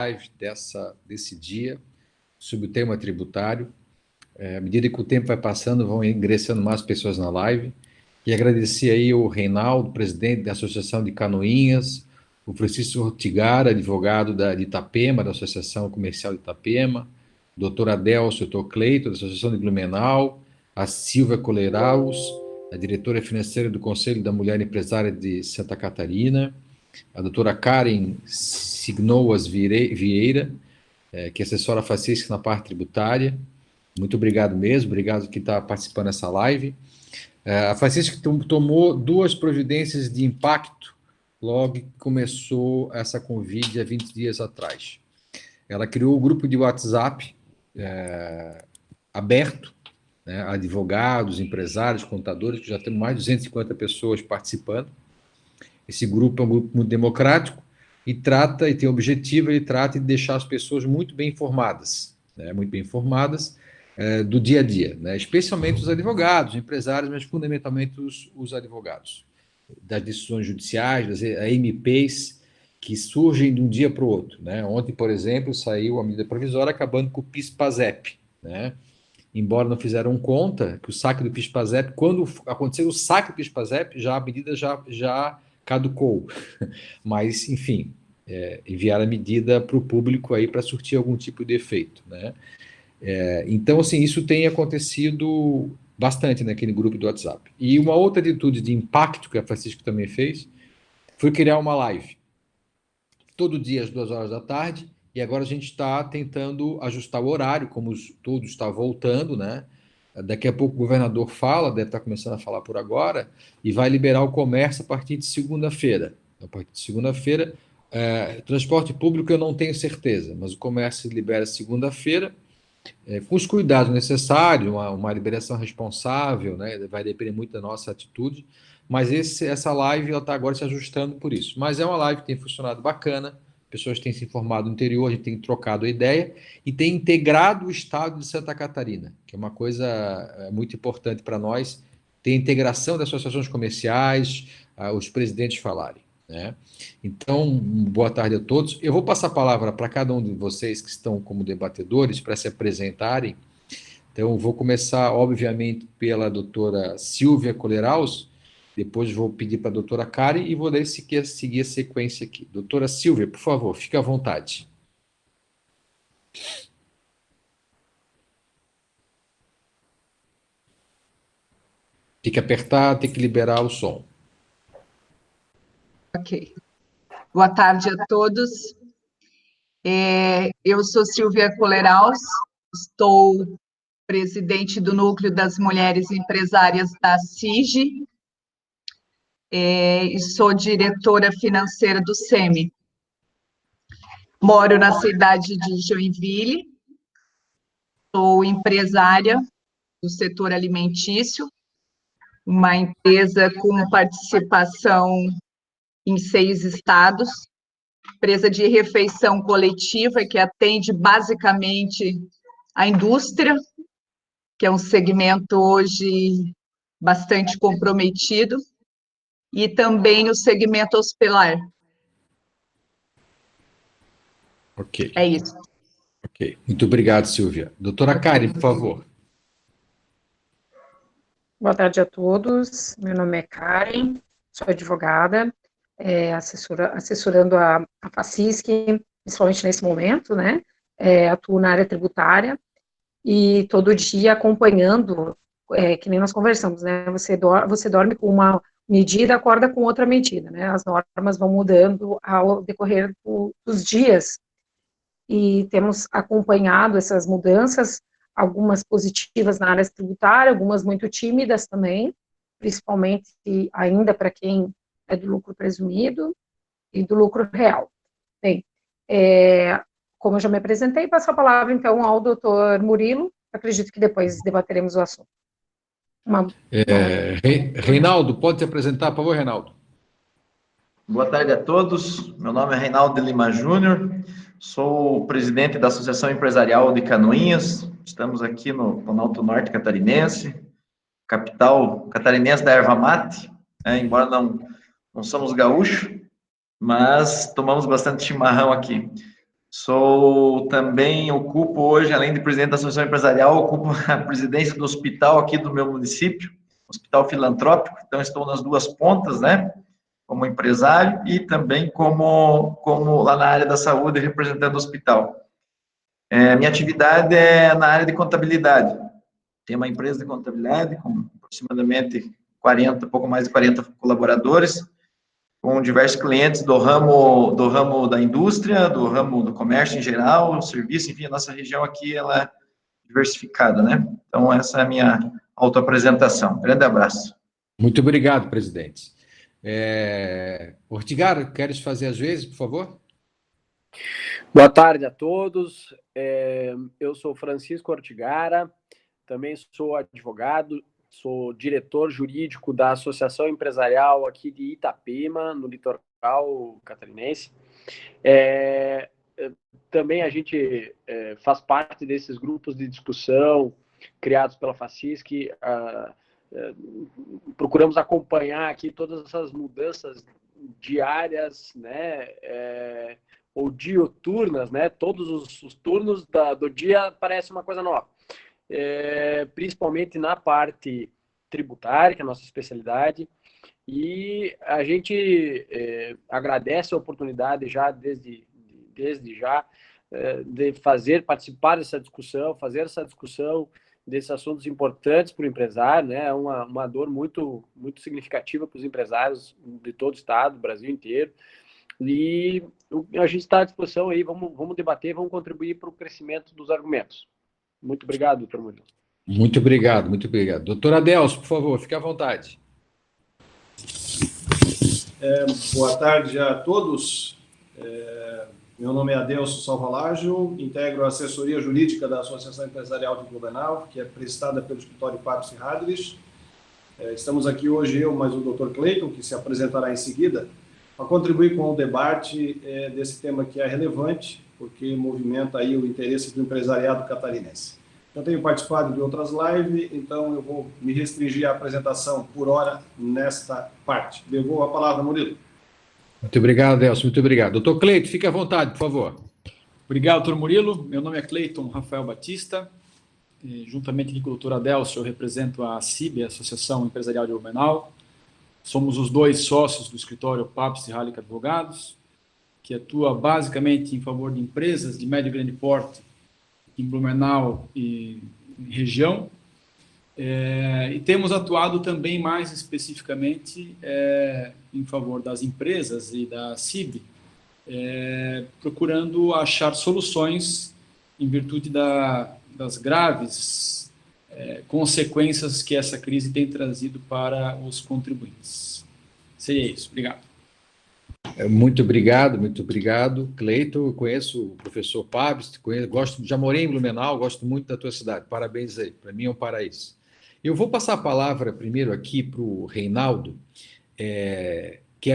live desse dia sobre o tema tributário. À medida que o tempo vai passando, vão ingressando mais pessoas na live. E agradecer aí o Reinaldo, presidente da Associação de Canoinhas, o Francisco Ortigara, advogado de Itapema, da Associação Comercial de Itapema, o doutor Adelcio Cleito, da Associação de Blumenau, a Silvia Coleraus, a diretora financeira do Conselho da Mulher Empresária de Santa Catarina, a doutora Karen Signoas Vieira, que é assessora facística na parte tributária. Muito obrigado mesmo, obrigado que está participando dessa live. A Francisca tomou duas providências de impacto logo que começou essa Covid há 20 dias atrás. Ela criou o grupo de WhatsApp aberto, né, advogados, empresários, contadores, que já temos mais de 250 pessoas participando. Esse grupo é um grupo muito democrático e tem o objetivo, ele trata de deixar as pessoas muito bem informadas, né, do dia a dia, né, especialmente os advogados, empresários, mas fundamentalmente os advogados, das decisões judiciais, das AMPs, que surgem de um dia para o outro, né. Ontem, por exemplo, saiu a medida provisória acabando com o PIS/PASEP, né. Embora não fizeram conta que o saque do PIS/PASEP, quando aconteceu o saque do PIS/PASEP, a medida já caducou. Mas, enfim, enviar a medida para o público aí para surtir algum tipo de efeito, né? Então, assim, isso tem acontecido bastante naquele grupo do WhatsApp. E uma outra atitude de impacto que a Francisca também fez foi criar uma live todo dia às 2 horas da tarde, e agora a gente está tentando ajustar o horário, como tudo está voltando, né? Daqui a pouco o governador fala, deve estar começando a falar por agora, e vai liberar o comércio a partir de segunda-feira. A partir de segunda-feira, transporte público eu não tenho certeza, mas o comércio libera segunda-feira, com os cuidados necessários, uma liberação responsável, né? Vai depender muito da nossa atitude, mas essa live está agora se ajustando por isso. Mas é uma live que tem funcionado bacana, pessoas têm se informado no interior, a gente tem trocado a ideia e tem integrado o estado de Santa Catarina, que é uma coisa muito importante para nós, ter a integração das associações comerciais, os presidentes falarem, né? Então, boa tarde a todos. Eu vou passar a palavra para cada um de vocês que estão como debatedores para se apresentarem. Então, vou começar, obviamente, pela doutora Silvia Coleraus, depois vou pedir para a doutora Karen e vou seguir a sequência aqui. Doutora Silvia, por favor, fique à vontade. Tem que apertar, tem que liberar o som. Ok. Boa tarde a todos. Eu sou Silvia Coleraus, estou presidente do Núcleo das Mulheres Empresárias da CIGE, e sou diretora financeira do SEMI. Moro na cidade de Joinville, sou empresária do setor alimentício, uma empresa com participação em 6 estados, empresa de refeição coletiva que atende basicamente a indústria, que é um segmento hoje bastante comprometido, e também o segmento hospitalar. Ok. É isso. Ok. Muito obrigado, Silvia. Doutora Karen, por favor. Boa tarde a todos. Meu nome é Karen, sou advogada, assessorando a FACISC, principalmente nesse momento, né? Atuo na área tributária e todo dia acompanhando, que nem nós conversamos, né? Você dorme com uma medida, acorda com outra medida, né? As normas vão mudando ao decorrer dos dias e temos acompanhado essas mudanças, algumas positivas na área tributária, algumas muito tímidas também, principalmente ainda para quem é do lucro presumido e do lucro real. Bem, como eu já me apresentei, passo a palavra, então, ao doutor Murilo, acredito que depois debateremos o assunto. Reinaldo, pode se apresentar, por favor, Reinaldo? Boa tarde a todos, meu nome é Reinaldo de Lima Júnior, sou presidente da Associação Empresarial de Canoinhas, estamos aqui no Planalto Norte Catarinense, capital catarinense da erva mate, embora não somos gaúchos, mas tomamos bastante chimarrão aqui. Ocupo hoje, além de presidente da Associação Empresarial, ocupo a presidência do hospital aqui do meu município, Hospital Filantrópico, então estou nas duas pontas, né, como empresário e também como lá na área da saúde, representando o hospital. Minha atividade é na área de contabilidade. Tenho uma empresa de contabilidade com aproximadamente 40, pouco mais de 40 colaboradores, com diversos clientes do ramo da indústria, do ramo do comércio em geral, serviço, enfim, a nossa região aqui, ela é diversificada, né? Então, essa é a minha autoapresentação. Grande abraço. Muito obrigado, presidente. Ortigara, queres fazer as vezes, por favor? Boa tarde a todos. Eu sou Francisco Ortigara, também sou advogado, sou diretor jurídico da Associação Empresarial aqui de Itapema, no litoral catarinense. Também a gente faz parte desses grupos de discussão criados pela FACISC. Procuramos acompanhar aqui todas essas mudanças diárias, né, ou dioturnas, né? Todos os turnos do dia parece uma coisa nova. Principalmente na parte tributária, que é a nossa especialidade, e a gente agradece a oportunidade já desde já de participar dessa discussão, fazer essa discussão desses assuntos importantes para o empresário, né? É uma dor muito, muito significativa para os empresários de todo o estado, do Brasil inteiro, e a gente está à disposição aí, vamos debater, vamos contribuir para o crescimento dos argumentos. Muito obrigado, doutor Murilo. Muito obrigado, muito obrigado. Doutor Adelso, por favor, fique à vontade. Boa tarde a todos. Meu nome é Adelso Salvalágio, integro a assessoria jurídica da Associação Empresarial de Blumenau, que é prestada pelo escritório Papst e Hadrich. Estamos aqui hoje, eu mais o Dr. Cleiton, que se apresentará em seguida, para contribuir com o debate desse tema que é relevante, porque movimenta aí o interesse do empresariado catarinense. Eu tenho participado de outras lives, então eu vou me restringir à apresentação por hora nesta parte. Devolvo a palavra, Murilo. Muito obrigado, Adelso, muito obrigado. Doutor Cleiton, fique à vontade, por favor. Obrigado, doutor Murilo. Meu nome é Cleiton Rafael Batista. Juntamente aqui com o doutor Adelso, eu represento a CIB, a Associação Empresarial de Blumenau. Somos os dois sócios do escritório Papst e Hadrich Advogados, que atua basicamente em favor de empresas de médio e grande porte em Blumenau e região. E temos atuado também mais especificamente em favor das empresas e da CIB, procurando achar soluções em virtude das graves consequências que essa crise tem trazido para os contribuintes. Seria isso. Obrigado. Muito obrigado, Cleiton. Eu conheço o professor Papst, já morei em Blumenau, gosto muito da tua cidade. Parabéns aí, para mim é um paraíso. Eu vou passar a palavra primeiro aqui para o Reinaldo, que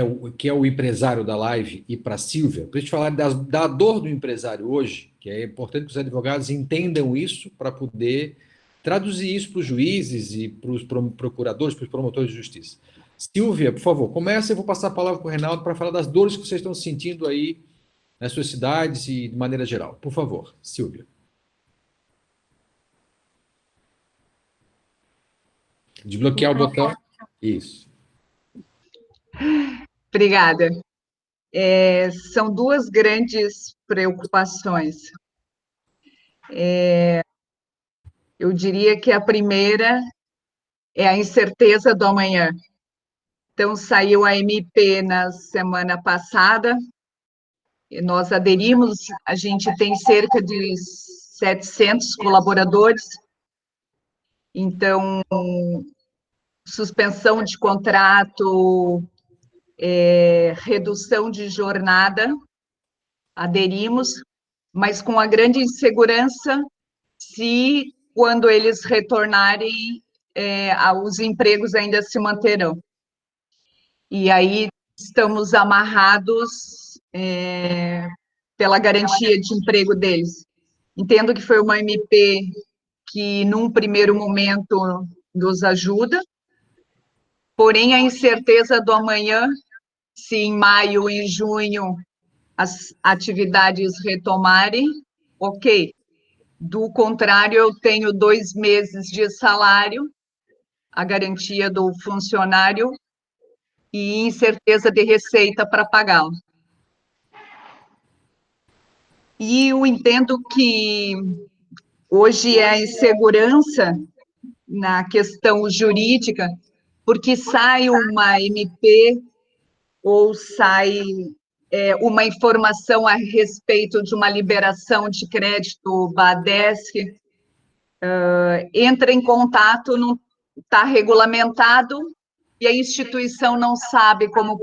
é o empresário da live, e para a Sílvia, para a gente falar da dor do empresário hoje, que é importante que os advogados entendam isso para poder traduzir isso para os juízes e para os procuradores, para os promotores de justiça. Sílvia, por favor, começa, eu vou passar a palavra para o Reinaldo para falar das dores que vocês estão sentindo aí nas suas cidades e de maneira geral. Por favor, Sílvia. Desbloquear o botão. Isso. Obrigada. São duas grandes preocupações. Eu diria que a primeira é a incerteza do amanhã. Então, saiu a MP na semana passada, e nós aderimos, a gente tem cerca de 700 colaboradores, então, suspensão de contrato, redução de jornada, aderimos, mas com a grande insegurança se, quando eles retornarem, os empregos ainda se manterão. E aí estamos amarrados pela garantia de emprego deles. Entendo que foi uma MP que, num primeiro momento, nos ajuda, porém, a incerteza do amanhã, se em maio, em junho, as atividades retomarem, ok. Do contrário, eu tenho 2 meses de salário, a garantia do funcionário e incerteza de receita para pagá-lo. E eu entendo que hoje é a insegurança na questão jurídica, porque sai uma MP ou sai uma informação a respeito de uma liberação de crédito Badesc, entra em contato, não está regulamentado, e a instituição não sabe como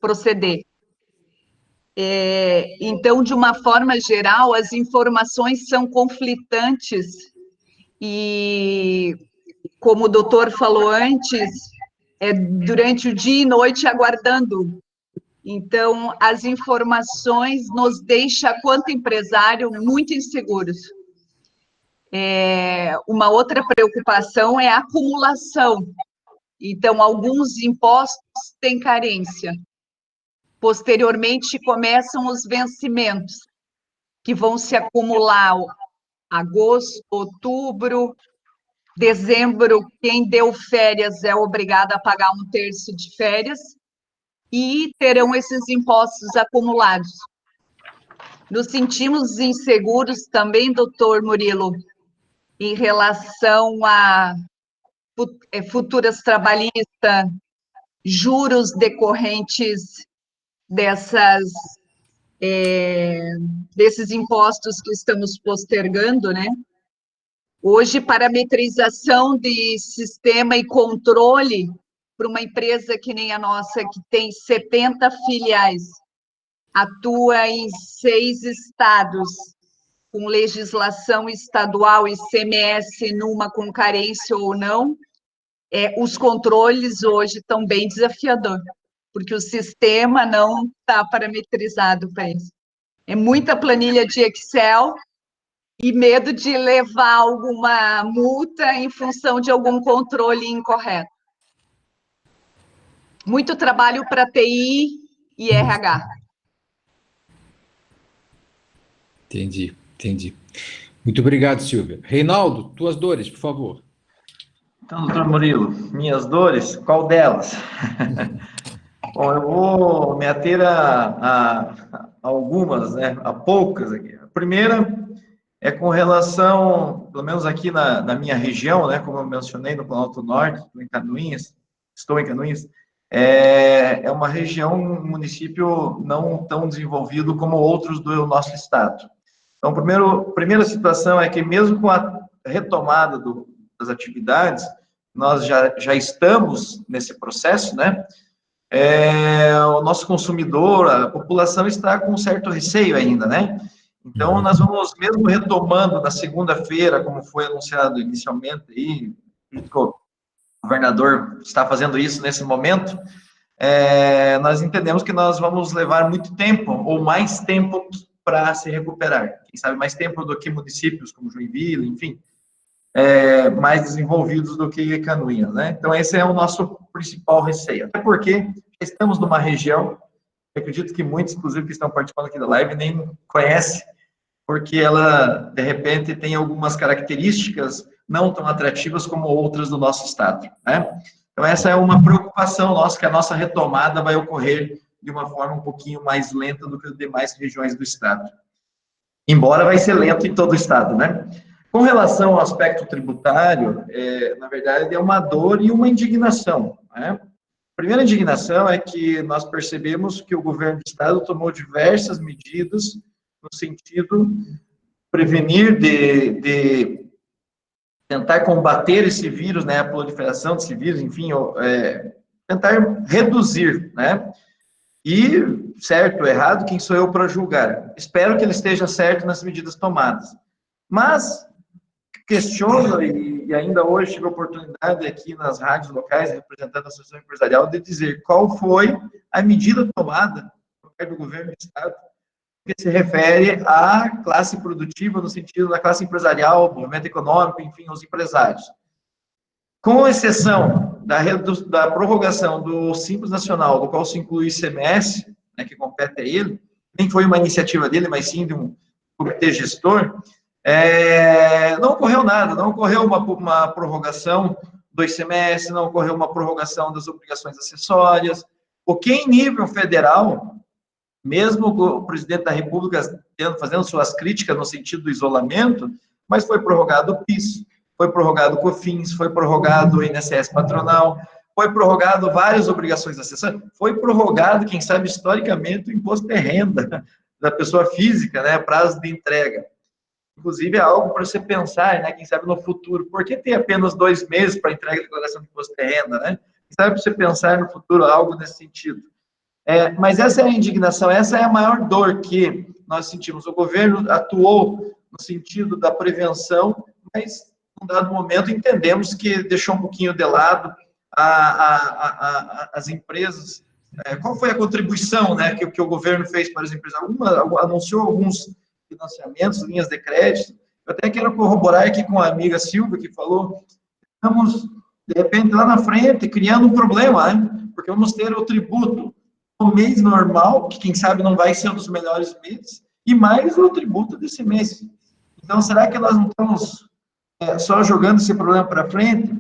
proceder. Então, de uma forma geral, as informações são conflitantes e, como o doutor falou antes, durante o dia e noite aguardando. Então, as informações nos deixam, quanto empresário, muito inseguros. Uma outra preocupação é a acumulação. Então, alguns impostos têm carência. Posteriormente, começam os vencimentos, que vão se acumular agosto, outubro, dezembro. Quem deu férias é obrigado a pagar 1/3 de férias, e terão esses impostos acumulados. Nos sentimos inseguros também, doutor Murilo, em relação a futuras trabalhistas, juros decorrentes desses impostos que estamos postergando, né? Hoje, parametrização de sistema e controle para uma empresa que nem a nossa, que tem 70 filiais, atua em 6 estados, com legislação estadual, ICMS numa com carência ou não, os controles hoje estão bem desafiadores, porque o sistema não está parametrizado para isso. É muita planilha de Excel e medo de levar alguma multa em função de algum controle incorreto. Muito trabalho para TI e RH. Entendi. Muito obrigado, Silvia. Reinaldo, tuas dores, por favor. Então, doutor Murilo, minhas dores, qual delas? Bom, eu vou me ater a algumas, né, a poucas aqui. A primeira é com relação, pelo menos aqui na minha região, né, como eu mencionei, no Planalto Norte, estou em Canoinhas, é uma região, um município não tão desenvolvido como outros do nosso estado. Então, primeira situação é que mesmo com a retomada das atividades, nós já estamos nesse processo, né? O nosso consumidor, a população está com um certo receio ainda, né? Então, nós vamos, mesmo retomando na segunda-feira, como foi anunciado inicialmente, aí, o governador está fazendo isso nesse momento, nós entendemos que nós vamos levar muito tempo, ou mais tempo, para se recuperar. Quem sabe mais tempo do que municípios como Joinville, enfim, mais desenvolvidos do que Canoinhas, né? Então, esse é o nosso principal receio. Até porque estamos numa região, acredito que muitos, inclusive, que estão participando aqui da live, nem conhecem, porque ela, de repente, tem algumas características não tão atrativas como outras do nosso estado, né? Então, essa é uma preocupação nossa, que a nossa retomada vai ocorrer de uma forma um pouquinho mais lenta do que as demais regiões do estado. Embora vai ser lento em todo o estado, né? Com relação ao aspecto tributário, na verdade, é uma dor e uma indignação, né? A primeira indignação é que nós percebemos que o governo do estado tomou diversas medidas no sentido de prevenir, de tentar combater esse vírus, né, a proliferação desse vírus, enfim, tentar reduzir, né? E, certo ou errado, quem sou eu para julgar? Espero que ele esteja certo nas medidas tomadas. Mas questiono, e ainda hoje tive a oportunidade aqui nas rádios locais, representando a Associação Empresarial, de dizer qual foi a medida tomada por parte do governo do estado que se refere à classe produtiva, no sentido da classe empresarial, movimento econômico, enfim, os empresários. Com exceção da prorrogação do Simples Nacional, do qual se inclui o ICMS, né, que compete a ele, nem foi uma iniciativa dele, mas sim de um comitê gestor, não ocorreu nada, não ocorreu uma prorrogação do ICMS, não ocorreu uma prorrogação das obrigações acessórias, porque em nível federal, mesmo o presidente da República fazendo suas críticas no sentido do isolamento, mas foi prorrogado o PIS, foi prorrogado o COFINS, foi prorrogado o INSS patronal, foi prorrogado várias obrigações acessórias, foi prorrogado, quem sabe, historicamente, o imposto de renda da pessoa física, né, prazo de entrega. Inclusive, é algo para você pensar, né, quem sabe, no futuro. Por que tem apenas 2 meses para entrega de declaração de imposto de renda, né? Quem sabe para você pensar no futuro algo nesse sentido. Mas essa é a indignação, essa é a maior dor que nós sentimos. O governo atuou no sentido da prevenção, mas, num dado momento, entendemos que deixou um pouquinho de lado as empresas. Qual foi a contribuição, né, que o governo fez para as empresas? Anunciou alguns financiamentos, linhas de crédito. Eu até quero corroborar aqui com a amiga Silvia, que falou, estamos, de repente, lá na frente, criando um problema, né? Porque vamos ter o tributo no mês normal, que quem sabe não vai ser um dos melhores meses, e mais o tributo desse mês. Então, será que nós não estamos só jogando esse problema para frente?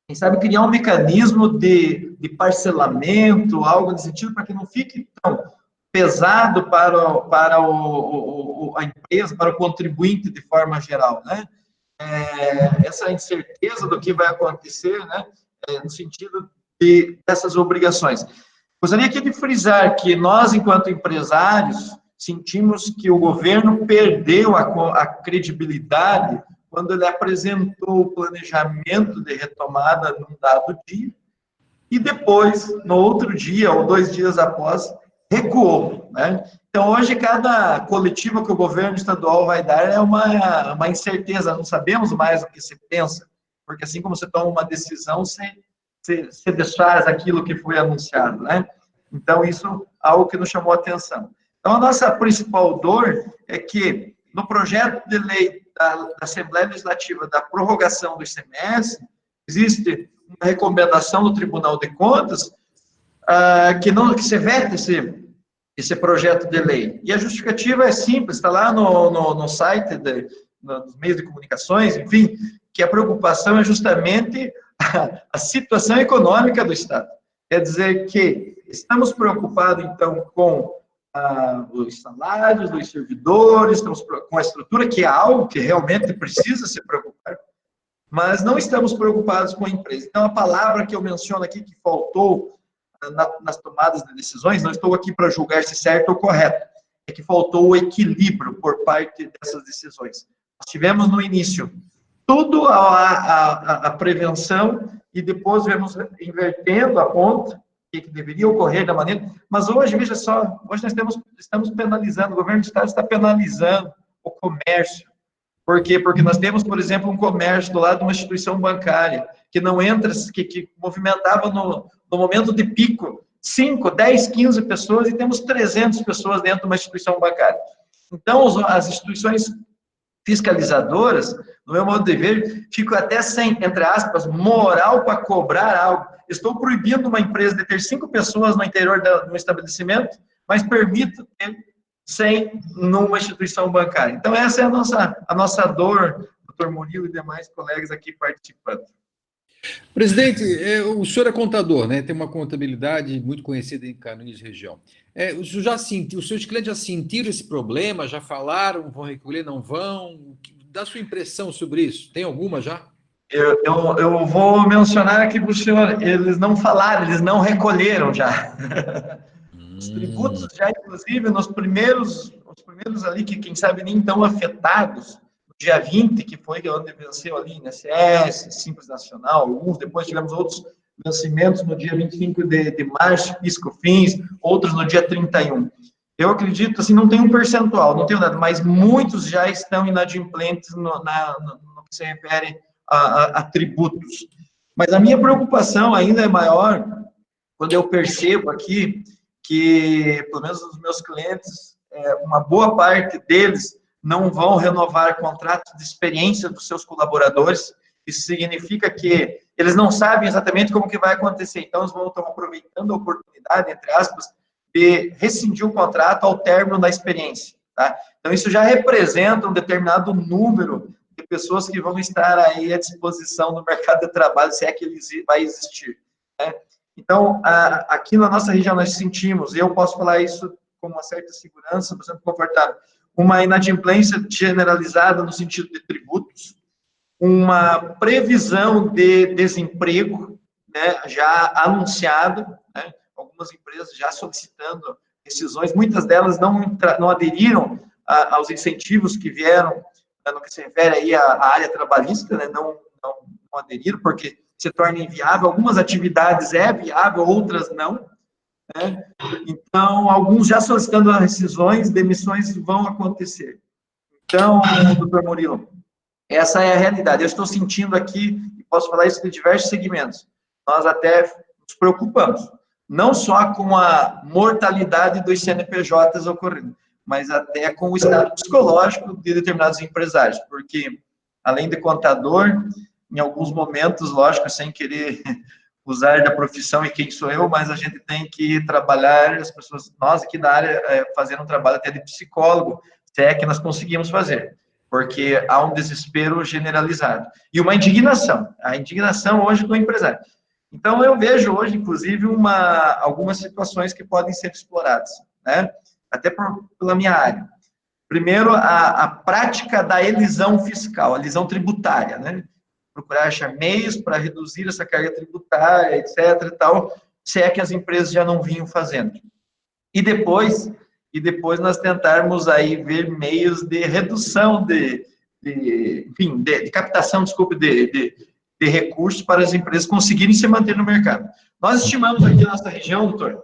Quem sabe criar um mecanismo de parcelamento, algo nesse sentido, para que não fique tão pesado para a empresa, para o contribuinte de forma geral, né? Essa incerteza do que vai acontecer, né? No sentido dessas obrigações. Gostaria aqui de frisar que nós, enquanto empresários, sentimos que o governo perdeu a credibilidade quando ele apresentou o planejamento de retomada num dado dia, e depois, no outro dia, ou 2 dias após, recuou, né? Então, hoje, cada coletiva que o governo estadual vai dar é uma incerteza, não sabemos mais o que se pensa, porque assim como você toma uma decisão, você desfaz aquilo que foi anunciado, né? Então, isso é algo que nos chamou a atenção. Então, a nossa principal dor é que, no projeto de lei da Assembleia Legislativa da prorrogação do ICMS, existe uma recomendação do Tribunal de Contas que se vete esse projeto de lei. E a justificativa é simples, está lá no site dos meios de comunicações, enfim, que a preocupação é justamente a situação econômica do Estado. Quer dizer que estamos preocupados, então, com os salários dos servidores, estamos com a estrutura, que é algo que realmente precisa se preocupar, mas não estamos preocupados com a empresa. Então, a palavra que eu menciono aqui, que faltou nas tomadas de decisões, não estou aqui para julgar se certo ou correto, é que faltou o equilíbrio por parte dessas decisões. Nós tivemos no início tudo a prevenção e depois vemos invertendo a ponta, que deveria ocorrer da maneira, mas hoje, veja só, hoje nós estamos penalizando, o governo do Estado está penalizando o comércio. Por quê? Porque nós temos, por exemplo, um comércio do lado de uma instituição bancária, que não entra, que movimentava no momento de pico 5, 10, 15 pessoas, e temos 300 pessoas dentro de uma instituição bancária. Então, as instituições fiscalizadoras, no meu modo de ver, ficam até sem, entre aspas, moral para cobrar algo. Estou proibindo uma empresa de ter 5 pessoas no interior do estabelecimento, mas permito ter 100 numa instituição bancária. Então, essa é a nossa dor, doutor Murilo e demais colegas aqui participando. Presidente, o senhor é contador, né? Tem uma contabilidade muito conhecida em Canoinhas região. O senhor já sentiu, os seus clientes já sentiram esse problema? Já falaram? Vão recolher? Não vão? Dá sua impressão sobre isso? Tem alguma já? Eu vou mencionar aqui para o senhor, eles não falaram, eles não recolheram já. Os tributos já, inclusive, os primeiros ali, que quem sabe nem tão afetados, no dia 20, que foi onde venceu ali, INSS, Simples Nacional, alguns, depois tivemos outros vencimentos no dia 25 de março, PIS/COFINS, outros no dia 31. Eu acredito, assim, não tem um percentual, não tenho nada, mas muitos já estão inadimplentes no que se refere a tributos. Mas a minha preocupação ainda é maior quando eu percebo aqui que, pelo menos os meus clientes, uma boa parte deles não vão renovar contratos de experiência dos seus colaboradores. Isso significa que eles não sabem exatamente como que vai acontecer. Então, eles vão estar aproveitando a oportunidade, entre aspas, de rescindir o contrato ao término da experiência, tá? Então, isso já representa um determinado número de pessoas que vão estar aí à disposição no mercado de trabalho, se é que ele vai existir, né? Então, aqui na nossa região, nós sentimos, e eu posso falar isso com uma certa segurança, bastante confortável, uma inadimplência generalizada no sentido de tributos, uma previsão de desemprego, né, já anunciado, né, algumas empresas já solicitando rescisões, muitas delas não aderiram aos incentivos que vieram, no que se refere aí à área trabalhista, né, não aderiram, porque se torna inviável, algumas atividades é viável, outras não, né? Então, alguns já solicitando rescisões, demissões vão acontecer. Então, doutor Murilo, essa é a realidade. Eu estou sentindo aqui, e posso falar isso de diversos segmentos, nós até nos preocupamos, não só com a mortalidade dos CNPJs ocorrendo, mas até com o estado psicológico de determinados empresários, porque, além de contador, em alguns momentos, lógico, sem querer usar da profissão e quem sou eu, mas a gente tem que trabalhar, as pessoas, nós aqui da área, fazendo um trabalho até de psicólogo, se é que nós conseguimos fazer, porque há um desespero generalizado. E uma indignação, a indignação hoje do empresário. Então, eu vejo hoje, inclusive, algumas situações que podem ser exploradas, né? Até pela minha área. Primeiro, a prática da elisão fiscal, a elisão tributária, né? Procurar achar meios para reduzir essa carga tributária, etc. E tal, se é que as empresas já não vinham fazendo. E depois nós tentarmos aí ver meios de redução de captação, desculpe, de recursos para as empresas conseguirem se manter no mercado. Nós estimamos aqui na nossa região, doutor,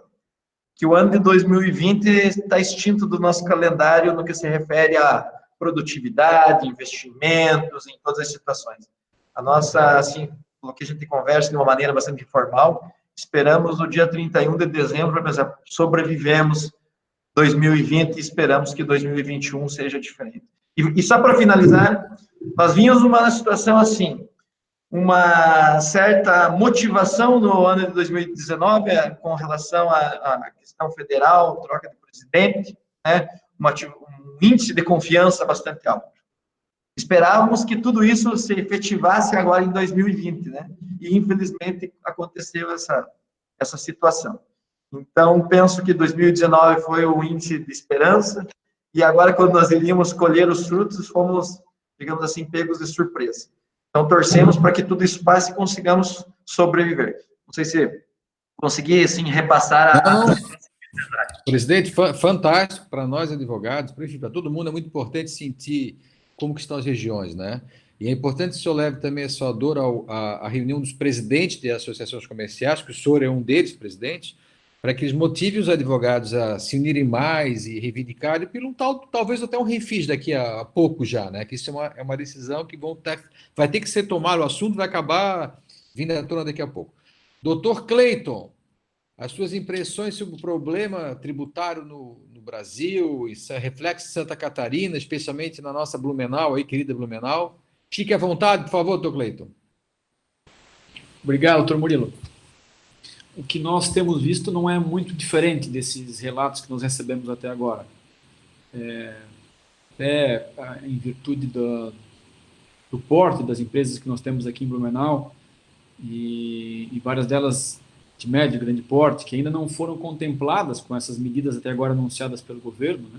que o ano de 2020 está extinto do nosso calendário no que se refere à produtividade, investimentos, em todas as situações. A nossa, assim, pelo que a gente conversa de uma maneira bastante informal, esperamos no dia 31 de dezembro para pensar, sobrevivemos 2020 e esperamos que 2021 seja diferente. E só para finalizar, nós vínhamos numa situação assim, uma certa motivação no ano de 2019 com relação à questão federal, troca de presidente, né, um índice de confiança bastante alto. Esperávamos que tudo isso se efetivasse agora em 2020, né? E, infelizmente, aconteceu essa situação. Então, penso que 2019 foi o índice de esperança, e agora, quando nós iríamos colher os frutos, fomos, digamos assim, pegos de surpresa. Então, torcemos para que tudo isso passe e consigamos sobreviver. Não sei se consegui, assim, repassar Presidente, fantástico para nós advogados, para todo mundo, é muito importante sentir como que estão as regiões, né? E é importante que o senhor leve também a sua dor à reunião dos presidentes de associações comerciais, que o senhor é um deles, presidente, para que eles motivem os advogados a se unirem mais e reivindicarem, pelo talvez até um refis daqui a pouco já, né? Que isso é uma decisão que vai ter que ser tomada, o assunto vai acabar vindo à tona daqui a pouco. Doutor Cleiton, as suas impressões sobre o problema tributário no Brasil, isso é reflexo de Santa Catarina, especialmente na nossa Blumenau, aí, querida Blumenau. Fique à vontade, por favor, doutor Cleiton. Obrigado, doutor Murilo. O que nós temos visto não é muito diferente desses relatos que nós recebemos até agora. Em virtude do porte das empresas que nós temos aqui em Blumenau, e várias delas de médio e grande porte, que ainda não foram contempladas com essas medidas até agora anunciadas pelo governo, né?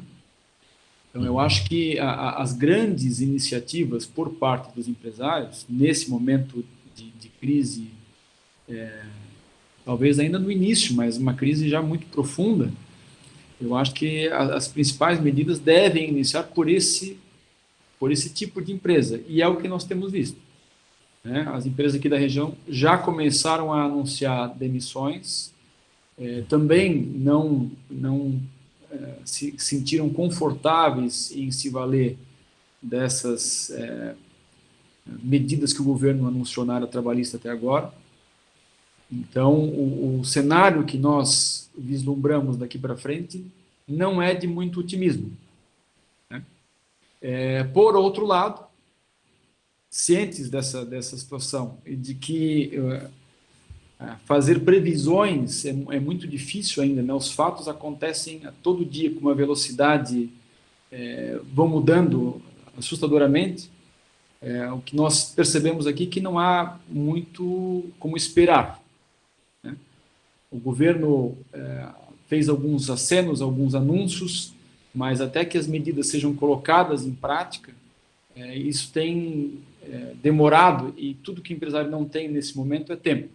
Então, eu acho que as grandes iniciativas por parte dos empresários, nesse momento de crise, talvez ainda no início, mas uma crise já muito profunda, eu acho que as principais medidas devem iniciar por esse tipo de empresa, e é o que nós temos visto, né? As empresas aqui da região já começaram a anunciar demissões, também não se sentiram confortáveis em se valer dessas medidas que o governo anunciou na área trabalhista até agora. Então, o cenário que nós vislumbramos daqui para frente não é de muito otimismo, né? Por outro lado, cientes dessa situação e de que fazer previsões é muito difícil ainda, né? Os fatos acontecem a todo dia com uma velocidade, vão mudando assustadoramente. O que nós percebemos aqui é que não há muito como esperar, né? O governo fez alguns acenos, alguns anúncios, mas até que as medidas sejam colocadas em prática, isso tem demorado, e tudo que o empresário não tem nesse momento é tempo,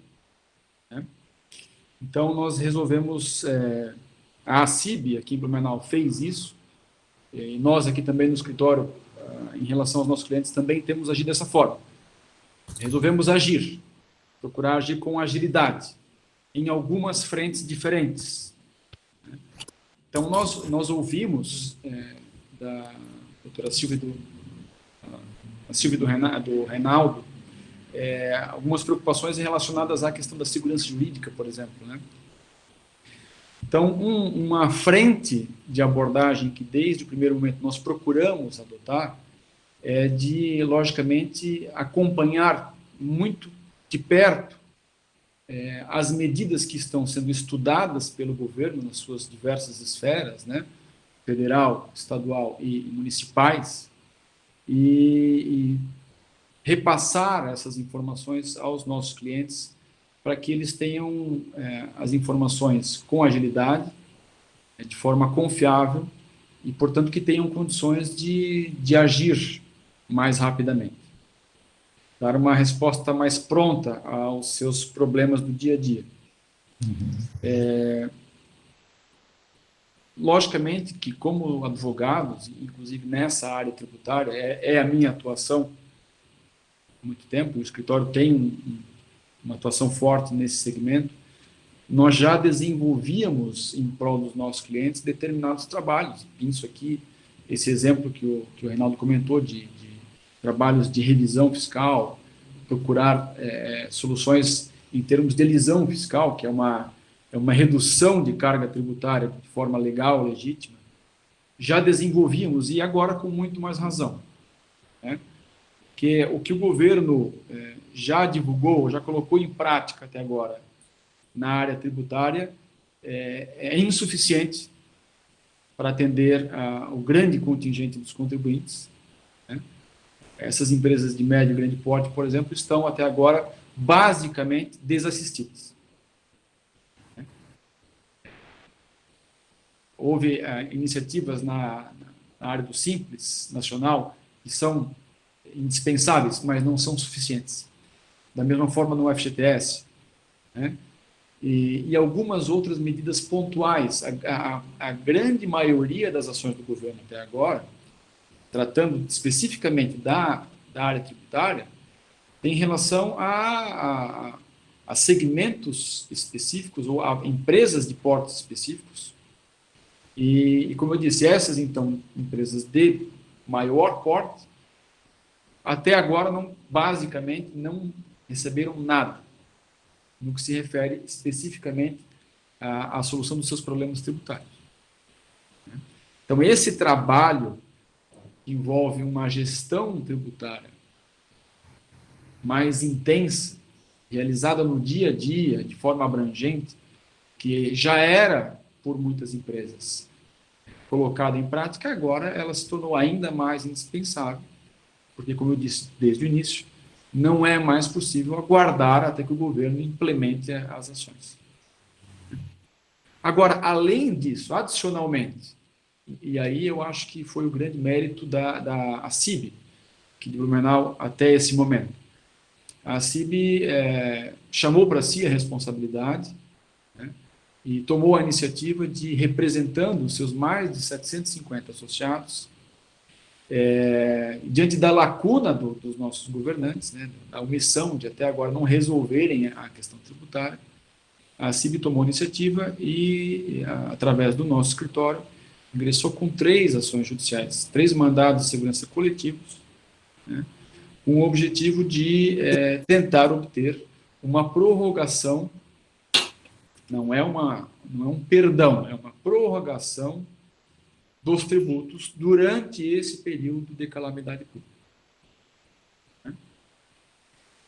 né? Então, nós resolvemos, a ACIB, aqui em Blumenau, fez isso, e nós aqui também no escritório, em relação aos nossos clientes, também temos agido dessa forma. Resolvemos agir, procurar agir com agilidade, em algumas frentes diferentes. Então, nós ouvimos da doutora Silvia do Reinaldo, algumas preocupações relacionadas à questão da segurança jurídica, por exemplo, né? Então, uma frente de abordagem que, desde o primeiro momento, nós procuramos adotar é de, logicamente, acompanhar muito de perto as medidas que estão sendo estudadas pelo governo nas suas diversas esferas, né? Federal, estadual e municipais, e repassar essas informações aos nossos clientes para que eles tenham as informações com agilidade, de forma confiável e, portanto, que tenham condições de agir mais rapidamente. Dar uma resposta mais pronta aos seus problemas do dia a dia. Logicamente que, como advogados, inclusive nessa área tributária, é a minha atuação há muito tempo, o escritório tem uma atuação forte nesse segmento, nós já desenvolvíamos em prol dos nossos clientes determinados trabalhos. Isso aqui, esse exemplo que o Reinaldo comentou de trabalhos de revisão fiscal, procurar soluções em termos de elisão fiscal, que é uma redução de carga tributária de forma legal, legítima, já desenvolvíamos, e agora com muito mais razão, né? Que o que o governo já divulgou, já colocou em prática até agora na área tributária é insuficiente para atender o grande contingente dos contribuintes, né? Essas empresas de médio e grande porte, por exemplo, estão até agora basicamente desassistidas. Houve iniciativas na área do Simples Nacional que são indispensáveis, mas não são suficientes. Da mesma forma no FGTS, né? E algumas outras medidas pontuais. A grande maioria das ações do governo até agora, tratando especificamente da área tributária, tem relação a segmentos específicos ou a empresas de portes específicos. E, como eu disse, essas, então, empresas de maior porte, até agora, basicamente, não receberam nada no que se refere especificamente à solução dos seus problemas tributários. Então, esse trabalho envolve uma gestão tributária mais intensa, realizada no dia a dia, de forma abrangente, que já era, por muitas empresas, colocada em prática, agora ela se tornou ainda mais indispensável, porque, como eu disse desde o início, não é mais possível aguardar até que o governo implemente as ações. Agora, além disso, adicionalmente, e aí eu acho que foi o grande mérito da ACIB, que de Blumenau até esse momento. A ACIB chamou para si a responsabilidade, né, e tomou a iniciativa de, representando os seus mais de 750 associados, diante da lacuna dos nossos governantes, né, da omissão de até agora não resolverem a questão tributária, a ACIB tomou a iniciativa e, através do nosso escritório, ingressou com 3 ações judiciais, 3 mandados de segurança coletivos, né, com o objetivo de tentar obter uma prorrogação, não é um perdão, é uma prorrogação dos tributos durante esse período de calamidade pública.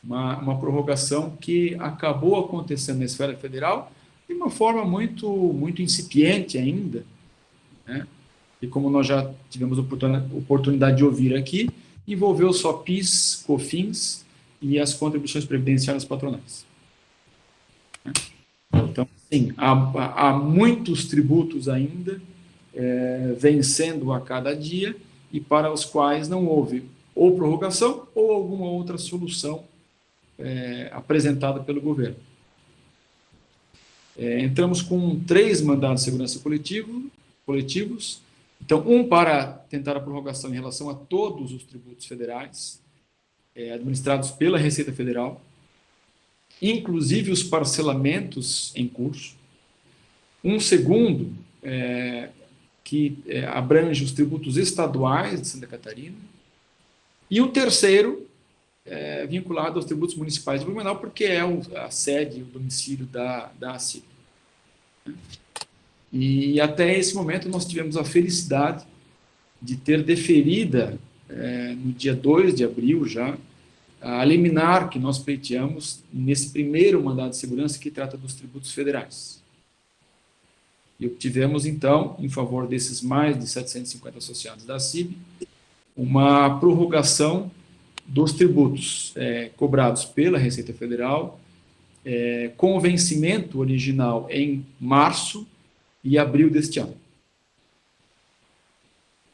uma prorrogação que acabou acontecendo na esfera federal de uma forma muito incipiente ainda, né? E como nós já tivemos oportunidade de ouvir aqui, envolveu só PIS, COFINS e as contribuições previdenciárias patronais. Então, sim, há muitos tributos ainda vencendo a cada dia e para os quais não houve ou prorrogação ou alguma outra solução apresentada pelo governo. Entramos com 3 mandados de segurança coletivos. Então, um para tentar a prorrogação em relação a todos os tributos federais administrados pela Receita Federal, inclusive os parcelamentos em curso. Um segundo, que abrange os tributos estaduais de Santa Catarina. E um terceiro, vinculado aos tributos municipais de Blumenau, porque é a sede, o domicílio da ACIB. E até esse momento nós tivemos a felicidade de ter deferida, no dia 2 de abril já, a liminar que nós pleiteamos nesse primeiro mandado de segurança que trata dos tributos federais. E obtivemos, então, em favor desses mais de 750 associados da ACIB, uma prorrogação dos tributos cobrados pela Receita Federal, com o vencimento original em março e abril deste ano.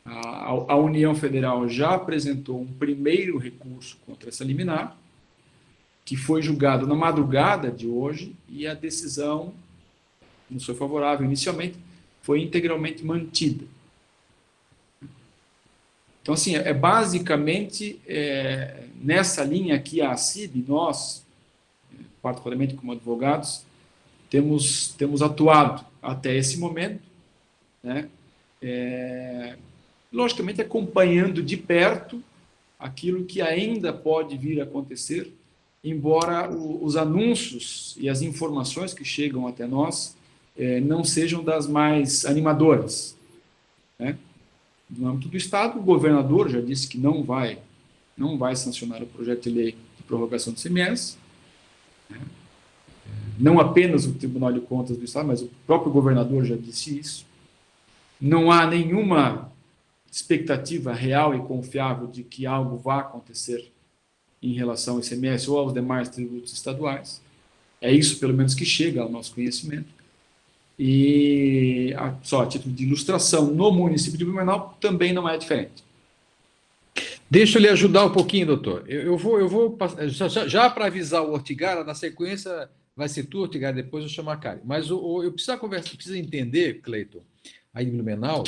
A União Federal já apresentou um primeiro recurso contra essa liminar, que foi julgado na madrugada de hoje, e a decisão, não foi favorável inicialmente, foi integralmente mantida. Então, assim, basicamente nessa linha aqui, a ACIB, nós, particularmente como advogados, temos atuado até esse momento, né? Logicamente acompanhando de perto aquilo que ainda pode vir a acontecer, embora os anúncios e as informações que chegam até nós não sejam das mais animadoras, né? No âmbito do Estado, o governador já disse que não vai sancionar o projeto de lei de prorrogação do ICMS, né? Não apenas o Tribunal de Contas do Estado, mas o próprio governador já disse isso. Não há nenhuma expectativa real e confiável de que algo vá acontecer em relação ao ICMS ou aos demais tributos estaduais. É isso, pelo menos, que chega ao nosso conhecimento. E, só a título de ilustração, no município de Blumenau também não é diferente. Deixa eu lhe ajudar um pouquinho, doutor. Eu vou já para avisar o Ortigara, na sequência vai ser tu, Ortigara, depois eu chamo a Karen. Mas eu preciso entender, Cleiton, aí em Blumenau,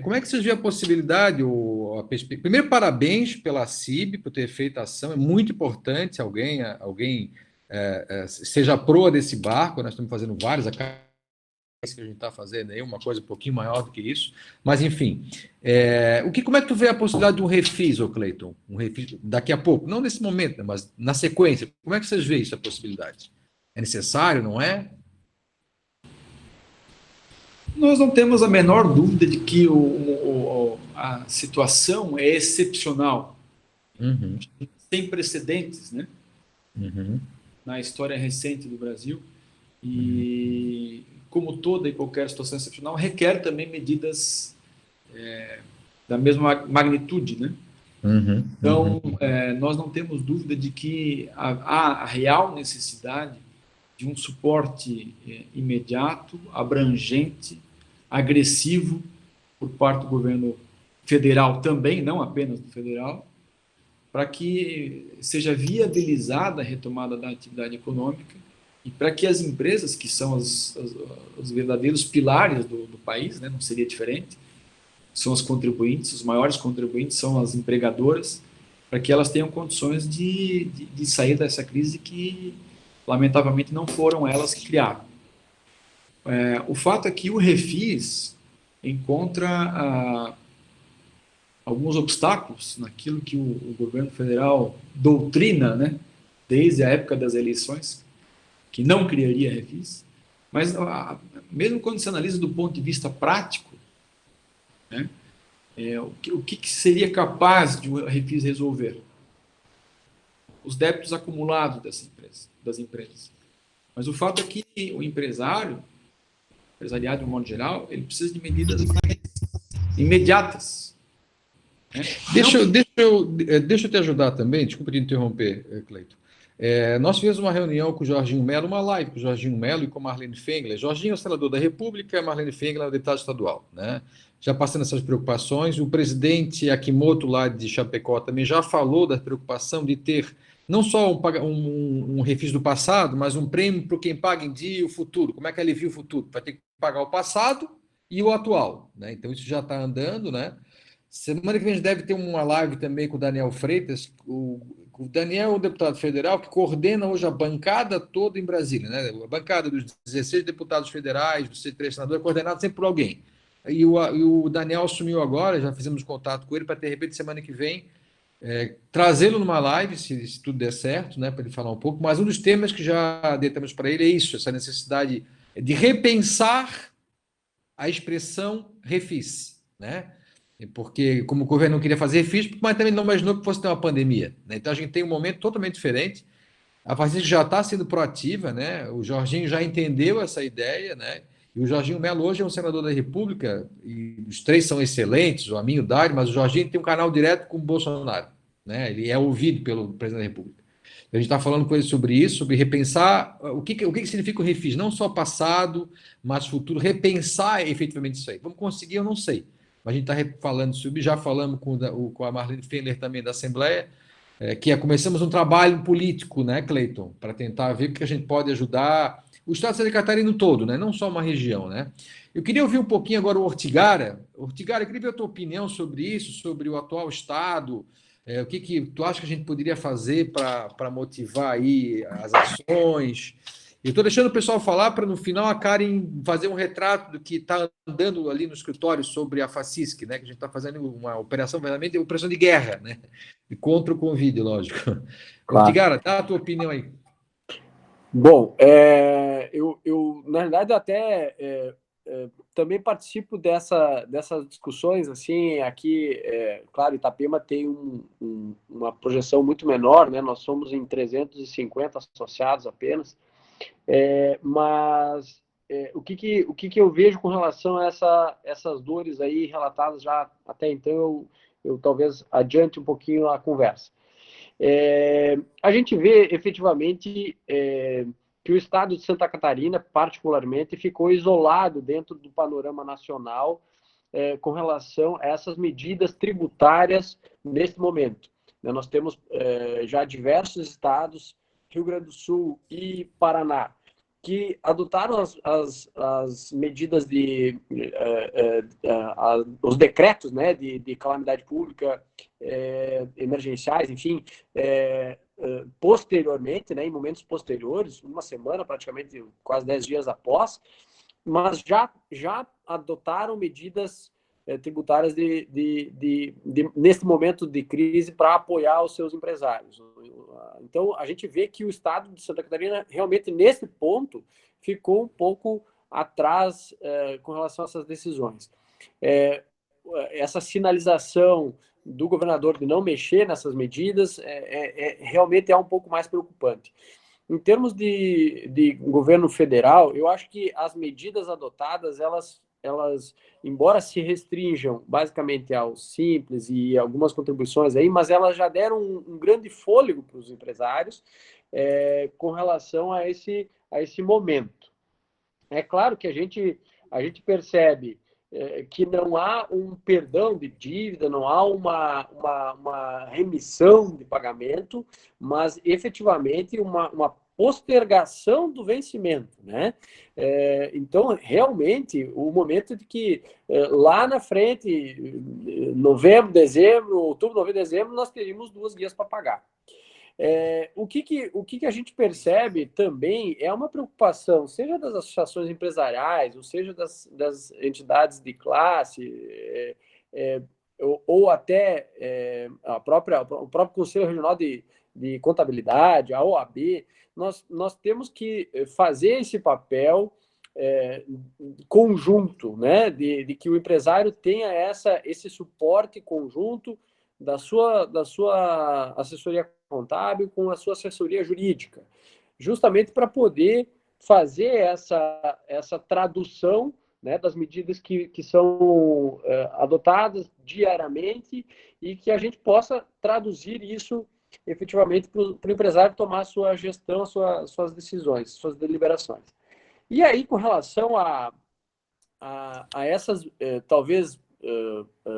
como é que vocês veem a possibilidade, primeiro, parabéns pela CIB por ter feito a ação, é muito importante alguém seja a proa desse barco, nós estamos fazendo vários, que a gente está fazendo aí, uma coisa um pouquinho maior do que isso, mas enfim, como é que tu vê a possibilidade de um refis, Cleiton? Um refis daqui a pouco, não nesse momento, né, mas na sequência, como é que vocês veem essa possibilidade? É necessário, não é? Nós não temos a menor dúvida de que a situação é excepcional, sem precedentes, né? Na história recente do Brasil, e como toda e qualquer situação excepcional, requer também medidas da mesma magnitude, né? Então, nós não temos dúvida de que há a real necessidade de um suporte imediato, abrangente, agressivo por parte do governo federal também, não apenas do federal, para que seja viabilizada a retomada da atividade econômica e para que as empresas, que são os verdadeiros pilares do país, né, não seria diferente, são os contribuintes, os maiores contribuintes são as empregadoras, para que elas tenham condições de sair dessa crise que, lamentavelmente, não foram elas que criaram. O fato é que o refis encontra alguns obstáculos naquilo que o governo federal doutrina, né, desde a época das eleições, que não criaria refis, mas mesmo quando se analisa do ponto de vista prático, né, o que seria capaz de o refis resolver? os débitos acumulados das empresas. Mas o fato é que o empresariado, de um modo geral, ele precisa de medidas mais imediatas. Né? Deixa eu te ajudar também, desculpa te interromper, Cleiton. Nós fizemos uma reunião com o Jorginho Melo, uma live com o Jorginho Melo e com a Marlene Fengler. Jorginho é o senador da República, a Marlene Fengler é o deputado estadual, né? Já passando essas preocupações, o presidente Akimoto, lá de Chapecó, também já falou da preocupação de ter não só um refis do passado, mas um prêmio para quem paga em dia o futuro. Como é que ele viu o futuro? Vai ter que pagar o passado e o atual, né? Então, isso já está andando, né? Semana que vem a gente deve ter uma live também com o Daniel Freitas. O Daniel é um deputado federal que coordena hoje a bancada toda em Brasília, né? A bancada dos 16 deputados federais, dos 3 senadores, é coordenada sempre por alguém. E o Daniel assumiu agora, já fizemos contato com ele para, de repente, semana que vem, trazê-lo numa live, se tudo der certo, né, para ele falar um pouco. Mas um dos temas que já deitamos para ele é isso, essa necessidade de repensar a expressão refis, né? Porque, como o governo não queria fazer refis, mas também não imaginou que fosse ter uma pandemia, né? Então, a gente tem um momento totalmente diferente. A FACISC já está sendo proativa, né? O Jorginho já entendeu essa ideia, né? E o Jorginho Melo hoje é um senador da República, e os 3 são excelentes, o Aminho, o Dário, mas o Jorginho tem um canal direto com o Bolsonaro, né? Ele é ouvido pelo presidente da República. A gente está falando com ele sobre isso, sobre repensar o que significa o refis, não só passado, mas futuro, repensar efetivamente isso aí. Vamos conseguir, eu não sei. Mas a gente está falando sobre, já falamos com a Marlene Fengler também da Assembleia, começamos um trabalho político, né, Cleiton, para tentar ver o que a gente pode ajudar o estado de Santa Catarina todo, né, não só uma região, né. Eu queria ouvir um pouquinho agora o Ortigara. Ortigara, eu queria ver a tua opinião sobre isso, sobre o atual estado, o que tu acha que a gente poderia fazer para motivar aí as ações. Eu estou deixando o pessoal falar para, no final, a Karen fazer um retrato do que está andando ali no escritório sobre a FACISC, né? Que a gente está fazendo uma operação, verdadeiramente, operação de guerra, né? E contra o Covid, lógico. Claro. Ortigara, dá a tua opinião aí. Bom, eu na verdade, até também participo dessas discussões, assim, aqui, claro, Itapema tem uma projeção muito menor, né? Nós somos em 350 associados apenas, mas o que eu vejo com relação a essas dores aí relatadas já até então, eu talvez adiante um pouquinho a conversa. A gente vê efetivamente que o estado de Santa Catarina, particularmente, ficou isolado dentro do panorama nacional com relação a essas medidas tributárias neste momento. Nós temos já diversos estados, Rio Grande do Sul e Paraná, que adotaram as medidas os decretos, né, de calamidade pública, emergenciais, enfim, posteriormente, né, em momentos posteriores, uma semana, praticamente quase 10 dias após, mas já adotaram medidas tributárias nesse momento de crise para apoiar os seus empresários. Então, a gente vê que o estado de Santa Catarina, realmente, nesse ponto, ficou um pouco atrás com relação a essas decisões. Essa sinalização do governador de não mexer nessas medidas realmente é um pouco mais preocupante. Em termos de governo federal, eu acho que as medidas adotadas, elas, embora se restringam basicamente ao Simples e algumas contribuições aí, mas elas já deram um grande fôlego para os empresários com relação a esse momento. É claro que a gente percebe que não há um perdão de dívida, não há uma remissão de pagamento, mas efetivamente uma postergação do vencimento, né? Então, realmente, o momento de que lá na frente, novembro, dezembro, outubro, novembro, dezembro, nós teríamos 2 guias para pagar. O que a gente percebe também é uma preocupação, seja das associações empresariais, ou seja das entidades de classe, ou até o próprio Conselho Regional de Contabilidade, a OAB. Nós temos que fazer esse papel conjunto, né, de que o empresário tenha esse suporte conjunto da sua assessoria contábil com a sua assessoria jurídica, justamente para poder fazer essa tradução, né, das medidas que são adotadas diariamente e que a gente possa traduzir isso efetivamente para o empresário tomar a sua gestão, suas decisões, suas deliberações. E aí, com relação a essas, talvez,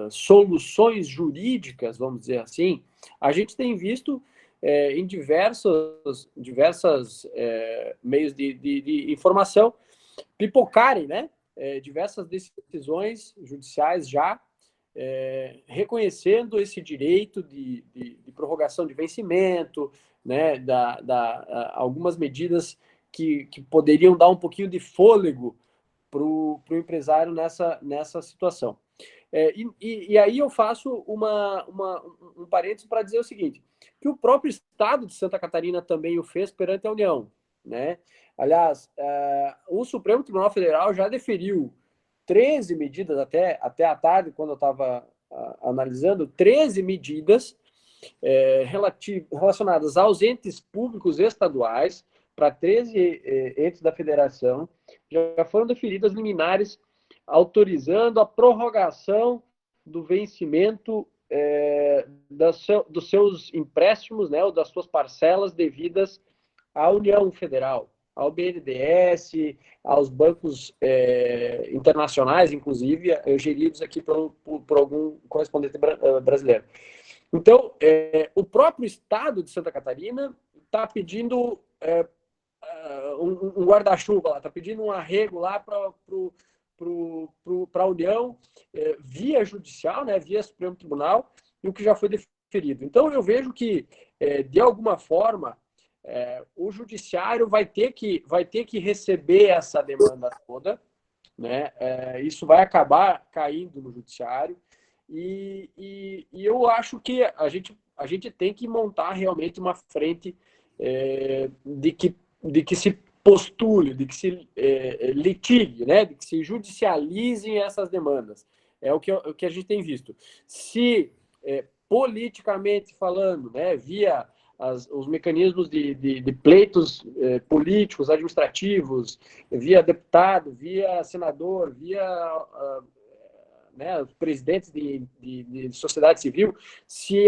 soluções jurídicas, vamos dizer assim, a gente tem visto em diversos meios de informação pipocarem, né? Diversas decisões judiciais já reconhecendo esse direito de prorrogação de vencimento, né? Algumas medidas que poderiam dar um pouquinho de fôlego para o empresário nessa situação. E aí eu faço um parênteses para dizer o seguinte, que o próprio Estado de Santa Catarina também o fez perante a União, né? Aliás, o Supremo Tribunal Federal já deferiu 13 medidas, até à tarde, quando eu estava analisando, 13 medidas relacionadas aos entes públicos estaduais, para 13 entes da federação, já foram deferidas liminares autorizando a prorrogação do vencimento dos seus empréstimos, né, ou das suas parcelas devidas à União Federal, ao BNDES, aos bancos internacionais, inclusive, geridos aqui por algum correspondente brasileiro. Então, o próprio Estado de Santa Catarina está pedindo um guarda-chuva lá, está pedindo um arrego lá para a União via judicial, né, via Supremo Tribunal, e o que já foi deferido. Então, eu vejo que, de alguma forma, o judiciário vai ter que receber essa demanda toda, né? Isso vai acabar caindo no judiciário, e eu acho que a gente tem que montar realmente uma frente de que se postule, de que se litigue, né? De que se judicializem essas demandas. É o que a gente tem visto. Se, politicamente falando, né, via os mecanismos de pleitos políticos, administrativos, via deputado, via senador, via né, os presidentes de sociedade civil, se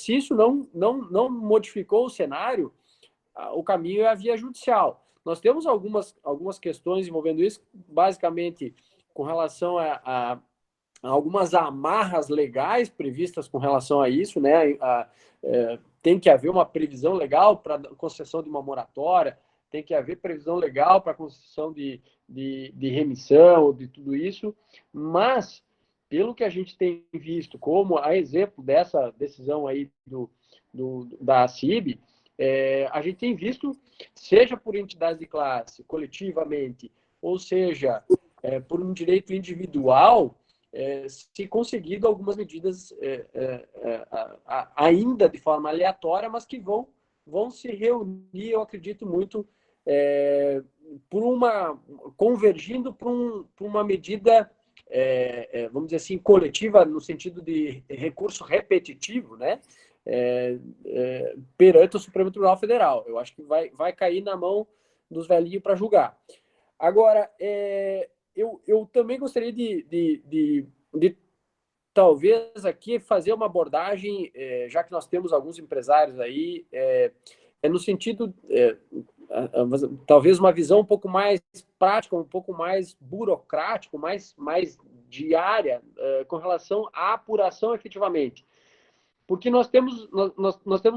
isso não modificou o cenário, o caminho é a via judicial. Nós temos algumas questões envolvendo isso, basicamente com relação a algumas amarras legais previstas com relação a isso, né? Tem que haver uma previsão legal para a concessão de uma moratória, tem que haver previsão legal para a concessão de remissão, de tudo isso, mas, pelo que a gente tem visto, como a exemplo dessa decisão aí da CIB, a gente tem visto, seja por entidades de classe, coletivamente, ou seja, por um direito individual, se conseguido algumas medidas ainda de forma aleatória, mas que vão se reunir, eu acredito muito, convergindo para uma medida, vamos dizer assim, coletiva, no sentido de recurso repetitivo, né? Perante o Supremo Tribunal Federal. Eu acho que vai cair na mão dos velhinhos para julgar. Agora, eu também gostaria de talvez aqui fazer uma abordagem, já que nós temos alguns empresários aí, no sentido, talvez uma visão um pouco mais prática, um pouco mais burocrática, mais diária, com relação à apuração efetivamente. Porque nós temos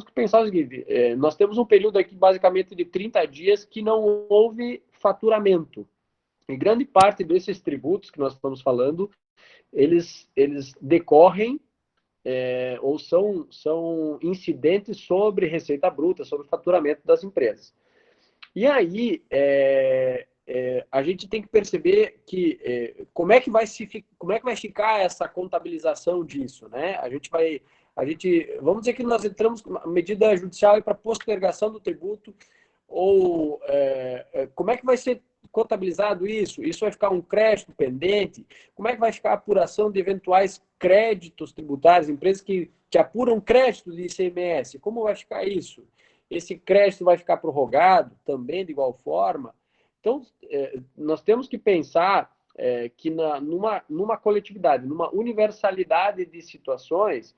que pensar o seguinte, nós temos um período aqui basicamente de 30 dias que não houve faturamento. E grande parte desses tributos que nós estamos falando, eles decorrem ou são incidentes sobre receita bruta, sobre faturamento das empresas. E aí, a gente tem que perceber que como é que vai ficar essa contabilização disso, né? Vamos dizer que nós entramos com uma medida judicial para postergação do tributo, ou como é que vai ser contabilizado isso? Isso vai ficar um crédito pendente? Como é que vai ficar a apuração de eventuais créditos tributários, empresas que que apuram crédito de ICMS. Como vai ficar isso? Esse crédito vai ficar prorrogado também de igual forma? Então, nós temos que pensar que numa coletividade, numa universalidade de situações,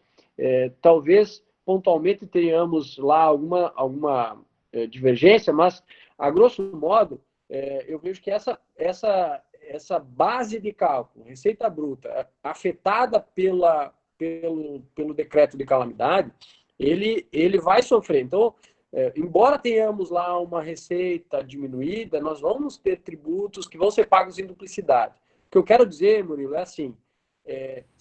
talvez pontualmente tenhamos lá alguma divergência, mas, a grosso modo, eu vejo que essa base de cálculo, receita bruta, afetada pelo decreto de calamidade, ele vai sofrer. Então, embora tenhamos lá uma receita diminuída, nós vamos ter tributos que vão ser pagos em duplicidade. O que eu quero dizer, Murilo, é assim,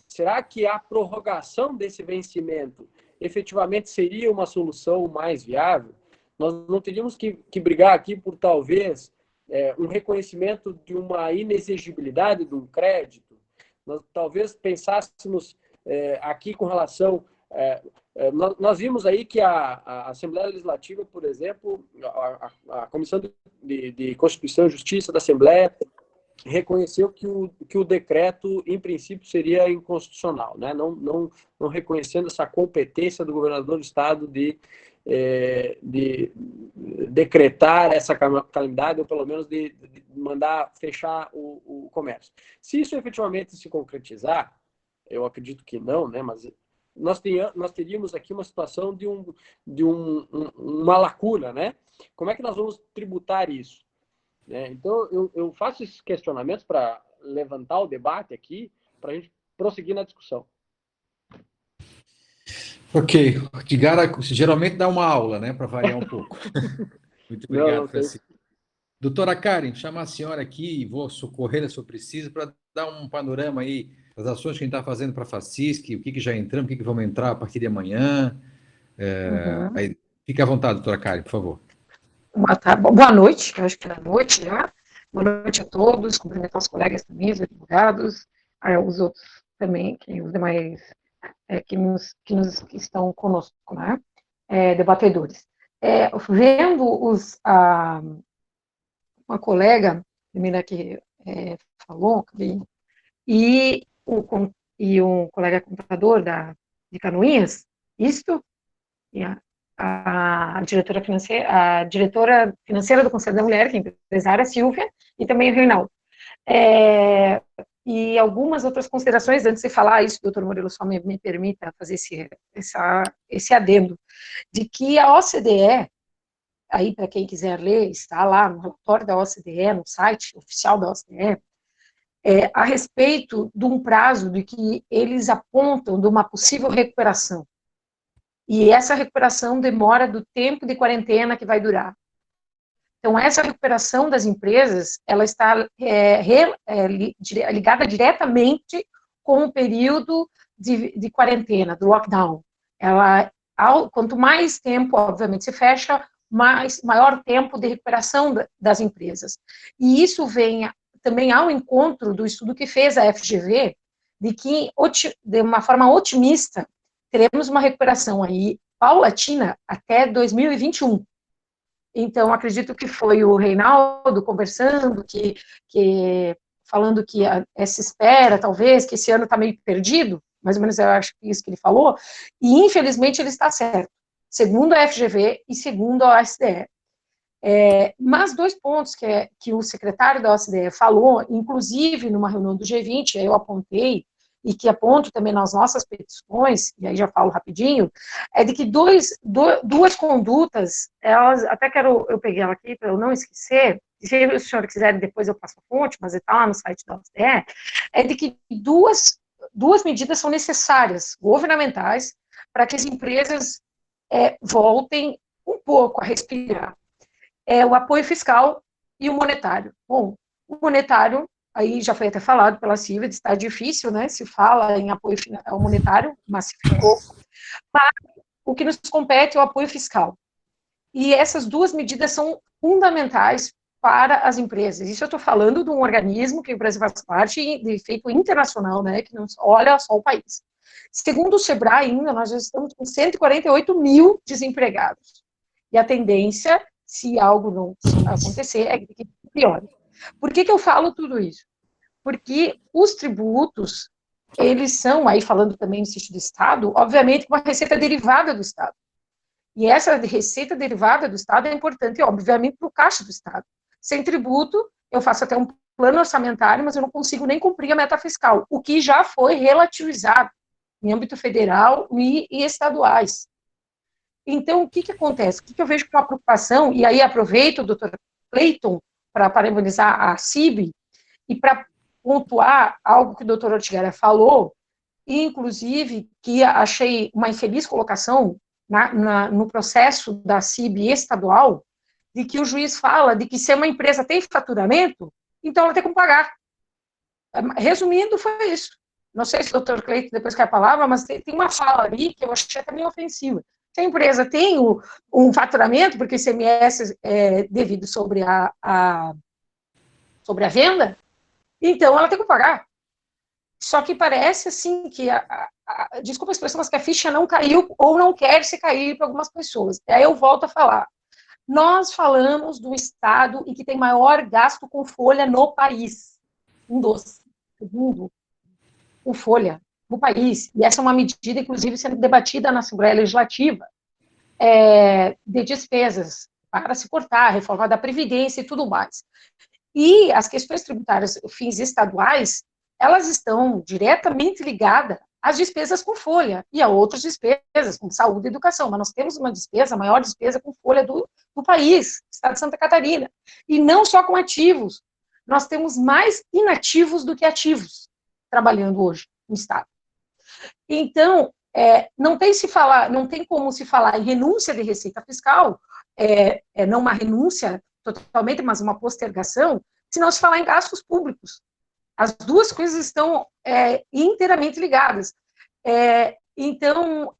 será que a prorrogação desse vencimento efetivamente seria uma solução mais viável? Nós não teríamos que brigar aqui por, talvez, um reconhecimento de uma inexigibilidade de um crédito? Nós talvez pensássemos aqui com relação... nós vimos aí que a Assembleia Legislativa, por exemplo, a Comissão de Constituição e Justiça da Assembleia reconheceu que o decreto, em princípio, seria inconstitucional, né? Não reconhecendo essa competência do governador do Estado de decretar essa calamidade, ou pelo menos de mandar fechar o comércio. Se isso efetivamente se concretizar, eu acredito que não, né? Mas nós teríamos aqui uma situação de uma lacuna, né? Como é que nós vamos tributar isso? Então, eu faço esses questionamentos para levantar o debate aqui, para a gente prosseguir na discussão. Ok. Tigara geralmente dá uma aula, né, para variar um pouco. Muito obrigado, Francisco. Doutora Karen, chama a senhora aqui e vou socorrer se eu preciso, para dar um panorama aí das ações que a gente está fazendo para a FACISC, o que já entramos, o que vamos entrar a partir de amanhã. Aí, fique à vontade, doutora Karen, por favor. Boa noite, eu acho que é noite já. Boa noite a todos, cumprimentar os colegas também, os advogados, os outros também, os demais que estão conosco, né? Debatedores. Vendo uma colega, primeira que falou, e um colega contador de Canoinhas, e a diretora financeira do Conselho da Mulher, que é empresária, Silvia, e também o Reinaldo. E algumas outras considerações, antes de falar isso, doutor Murilo, só me permita fazer esse adendo, de que a OCDE, aí para quem quiser ler, está lá no relatório da OCDE, no site oficial da OCDE, a respeito de um prazo de que eles apontam de uma possível recuperação. E essa recuperação demora do tempo de quarentena que vai durar. Então, essa recuperação das empresas, ela está ligada diretamente com o período de quarentena, do lockdown. Quanto mais tempo, obviamente, se fecha, maior tempo de recuperação das empresas. E isso vem também ao encontro do estudo que fez a FGV, de que, de uma forma otimista, teremos uma recuperação aí paulatina até 2021. Então, acredito que foi o Reinaldo conversando, falando que essa espera, talvez, que esse ano está meio perdido, mais ou menos eu acho que isso que ele falou, e infelizmente ele está certo, segundo a FGV e segundo a OCDE. Mas dois pontos que o secretário da OCDE falou, inclusive numa reunião do G20, eu apontei, e que aponto também nas nossas petições, e aí já falo rapidinho, é de que duas condutas, elas, até eu peguei ela aqui para eu não esquecer, se os senhores quiserem depois eu passo a fonte, mas está lá no site da OCDE, é de que duas medidas são necessárias, governamentais, para que as empresas voltem um pouco a respirar. O apoio fiscal e o monetário. Bom, o monetário, aí já foi até falado pela Silvia, está difícil, né, se fala em apoio monetário, massificou, mas o que nos compete é o apoio fiscal. E essas duas medidas são fundamentais para as empresas. Isso eu estou falando de um organismo que o Brasil faz parte, de efeito internacional, né, que não olha só o país. Segundo o SEBRAE ainda, nós já estamos com 148 mil desempregados. E a tendência, se algo não acontecer, é que piore. Por que eu falo tudo isso? Porque os tributos, eles são, aí falando também no sítio do Estado, obviamente uma receita derivada do Estado. E essa receita derivada do Estado é importante, obviamente, para o caixa do Estado. Sem tributo, eu faço até um plano orçamentário, mas eu não consigo nem cumprir a meta fiscal, o que já foi relativizado em âmbito federal e estaduais. Então, o que acontece? O que eu vejo com uma preocupação, e aí aproveito o doutor Cleiton para parabenizar a CIB e para pontuar algo que o doutor Ortigara falou, inclusive, que achei uma infeliz colocação no processo da CIB estadual, de que o juiz fala de que se uma empresa tem faturamento, então ela tem como pagar. Resumindo, foi isso. Não sei se o doutor Cleiton depois quer a palavra, mas tem uma fala ali que eu achei também ofensiva. Se a empresa tem um faturamento, porque o ICMS é devido sobre a venda, então ela tem que pagar. Só que parece, assim, que, desculpa a expressão, mas que a ficha não caiu ou não quer se cair para algumas pessoas. Aí eu volto a falar. Nós falamos do estado em que tem maior gasto com folha no país. Um dos. Segundo, com folha no país. E essa é uma medida, inclusive, sendo debatida na Assembleia Legislativa, de despesas para se cortar, reforma da Previdência e tudo mais. E as questões tributárias, fins estaduais, elas estão diretamente ligadas às despesas com folha e a outras despesas, como saúde e educação. Mas nós temos uma despesa, a maior despesa com folha do país, Estado de Santa Catarina. E não só com ativos. Nós temos mais inativos do que ativos trabalhando hoje no Estado. Então, não tem como se falar em renúncia de receita fiscal, não uma renúncia totalmente, mas uma postergação, se não se falar em gastos públicos. As duas coisas estão inteiramente ligadas. Então,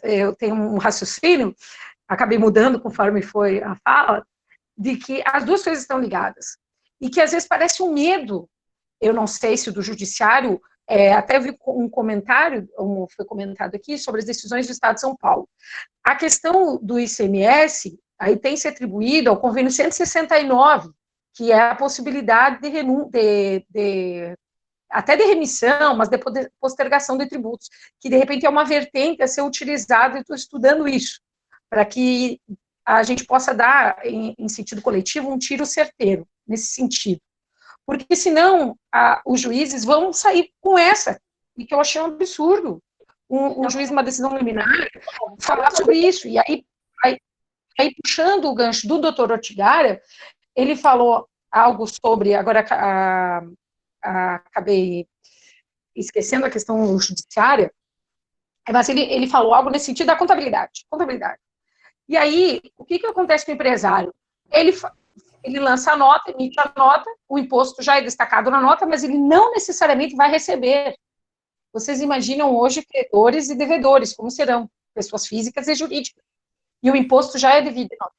eu tenho um raciocínio, acabei mudando conforme foi a fala, de que as duas coisas estão ligadas. E que às vezes parece um medo, eu não sei se o do judiciário, até vi um comentário, como foi comentado aqui, sobre as decisões do Estado de São Paulo. A questão do ICMS, aí tem se atribuído ao convênio 169, que é a possibilidade até de remissão, mas de postergação de tributos, que de repente é uma vertente a ser utilizada, e estou estudando isso, para que a gente possa dar, em sentido coletivo, um tiro certeiro, nesse sentido. Porque senão os juízes vão sair com essa, e que eu achei um absurdo, um juiz, uma decisão liminar, falar sobre isso. E aí puxando o gancho do doutor Ortigara, ele falou algo sobre, agora acabei esquecendo a questão judiciária, mas ele falou algo nesse sentido da contabilidade. E aí, o que acontece com o empresário? Ele lança a nota, emite a nota, o imposto já é destacado na nota, mas ele não necessariamente vai receber. Vocês imaginam hoje credores e devedores, como serão? Pessoas físicas e jurídicas. E o imposto já é devido à nota.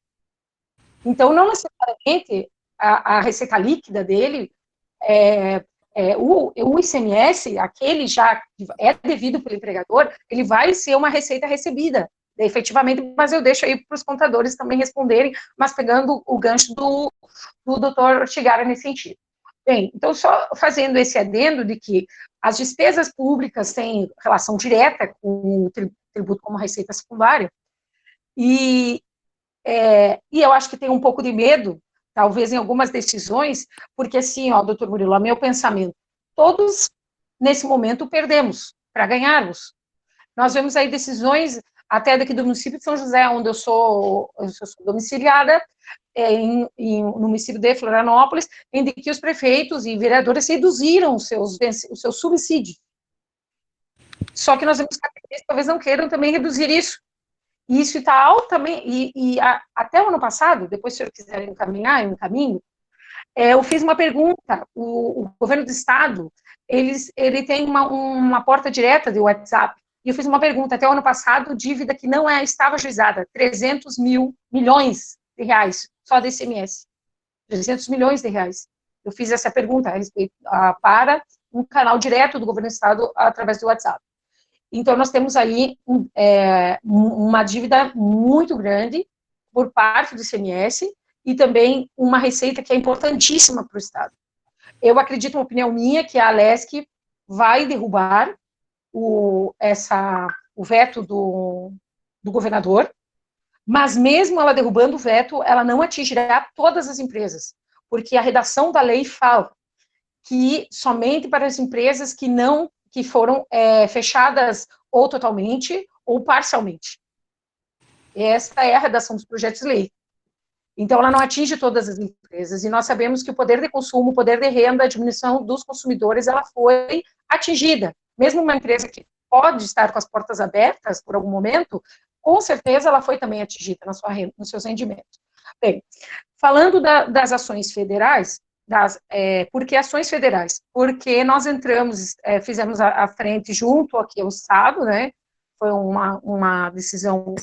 Então, não necessariamente a receita líquida dele, o ICMS, aquele já é devido pelo empregador, ele vai ser uma receita recebida, efetivamente, mas eu deixo aí para os contadores também responderem, mas pegando o gancho do doutor Ortigara nesse sentido. Bem, então, só fazendo esse adendo de que as despesas públicas têm relação direta com o tributo como receita secundária, e eu acho que tem um pouco de medo, talvez em algumas decisões, porque assim, doutor Murilo, meu pensamento, todos, nesse momento, perdemos para ganharmos. Nós vemos aí decisões, até daqui do município de São José, onde eu sou domiciliada, no município de Florianópolis, em que os prefeitos e vereadores reduziram os seus subsídios. Só que nós vemos que eles talvez não queiram também reduzir isso. E isso está altamente, até o ano passado, depois se eu quiser encaminhar, eu encaminho, eu fiz uma pergunta, o governo do estado, ele tem uma porta direta de WhatsApp, e eu fiz uma pergunta, até o ano passado, dívida que não estava ajuizada, 300 milhões de reais, só de ICMS, 300 milhões de reais. Eu fiz essa pergunta a respeito, para um canal direto do governo do estado através do WhatsApp. Então, nós temos aí uma dívida muito grande por parte do ICMS e também uma receita que é importantíssima para o Estado. Eu acredito, uma opinião minha, que a Alesc vai derrubar o veto do governador, mas mesmo ela derrubando o veto, ela não atingirá todas as empresas, porque a redação da lei fala que somente para as empresas que foram fechadas ou totalmente ou parcialmente. Esta é a redação dos projetos de lei. Então, ela não atinge todas as empresas, e nós sabemos que o poder de consumo, o poder de renda, a diminuição dos consumidores, ela foi atingida. Mesmo uma empresa que pode estar com as portas abertas por algum momento, com certeza ela foi também atingida nos seus rendimentos. Bem, falando das ações federais, por que ações federais? Porque nós fizemos a frente junto aqui ao Estado, né? Foi uma decisão,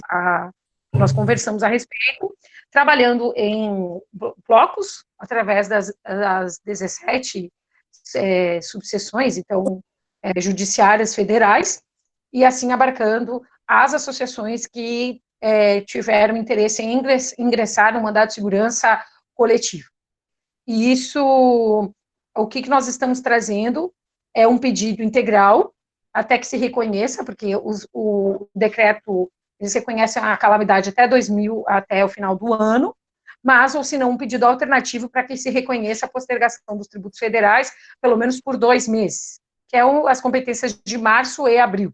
nós conversamos a respeito, trabalhando em blocos, através das 17 subseções, então, judiciárias federais, e assim abarcando as associações que tiveram interesse em ingressar no mandado de segurança coletivo. E isso, o que nós estamos trazendo é um pedido integral, até que se reconheça, porque o decreto, eles reconhecem a calamidade até o final do ano, mas, ou se não, um pedido alternativo para que se reconheça a postergação dos tributos federais, pelo menos por 2 meses, que é as competências de março e abril.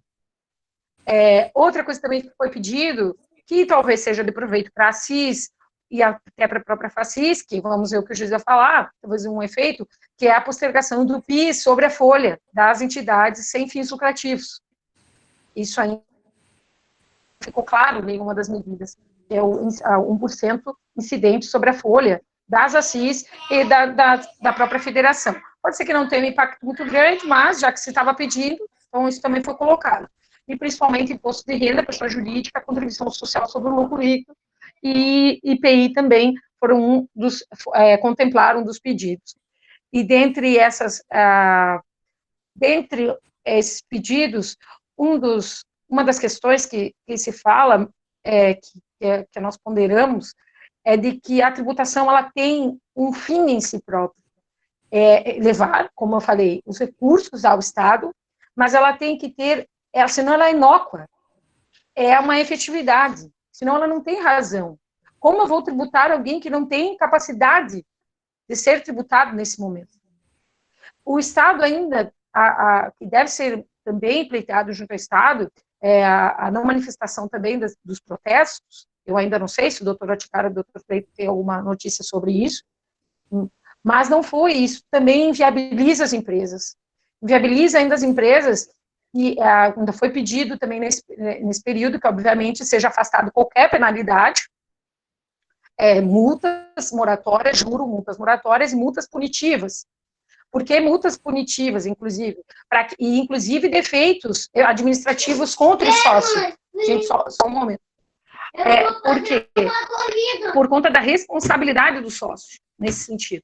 Outra coisa também que foi pedido, que talvez seja de proveito para a CIS, e até para a própria FACISC, vamos ver o que o juiz vai falar, talvez um efeito, que é a postergação do PIS sobre a folha das entidades sem fins lucrativos. Isso aí ficou claro em nenhuma das medidas, é o 1% incidente sobre a folha das ACIS e da própria federação. Pode ser que não tenha um impacto muito grande, mas já que se estava pedindo, então isso também foi colocado. E principalmente imposto de renda, pessoa jurídica, contribuição social sobre o lucro líquido, e IPI também foram contemplaram um dos pedidos. E dentre esses pedidos, uma das questões que se fala, que nós ponderamos, é de que a tributação ela tem um fim em si próprio, levar, como eu falei, os recursos ao Estado, mas ela tem que ter, senão ela é inócua, é uma efetividade, senão ela não tem razão. Como eu vou tributar alguém que não tem capacidade de ser tributado nesse momento? O Estado ainda, que deve ser também pleiteado junto ao Estado, a não manifestação também dos protestos, eu ainda não sei se o doutor Aticara e o doutor Cleito tem alguma notícia sobre isso, mas não foi isso, também inviabiliza as empresas, inviabiliza ainda as empresas, e ainda foi pedido também nesse período que, obviamente, seja afastado qualquer penalidade, multas moratórias, multas moratórias e multas punitivas. Por que multas punitivas, inclusive? E, inclusive, defeitos administrativos contra o sócio. Gente, só um momento. Por quê? Por conta da responsabilidade do sócio, nesse sentido.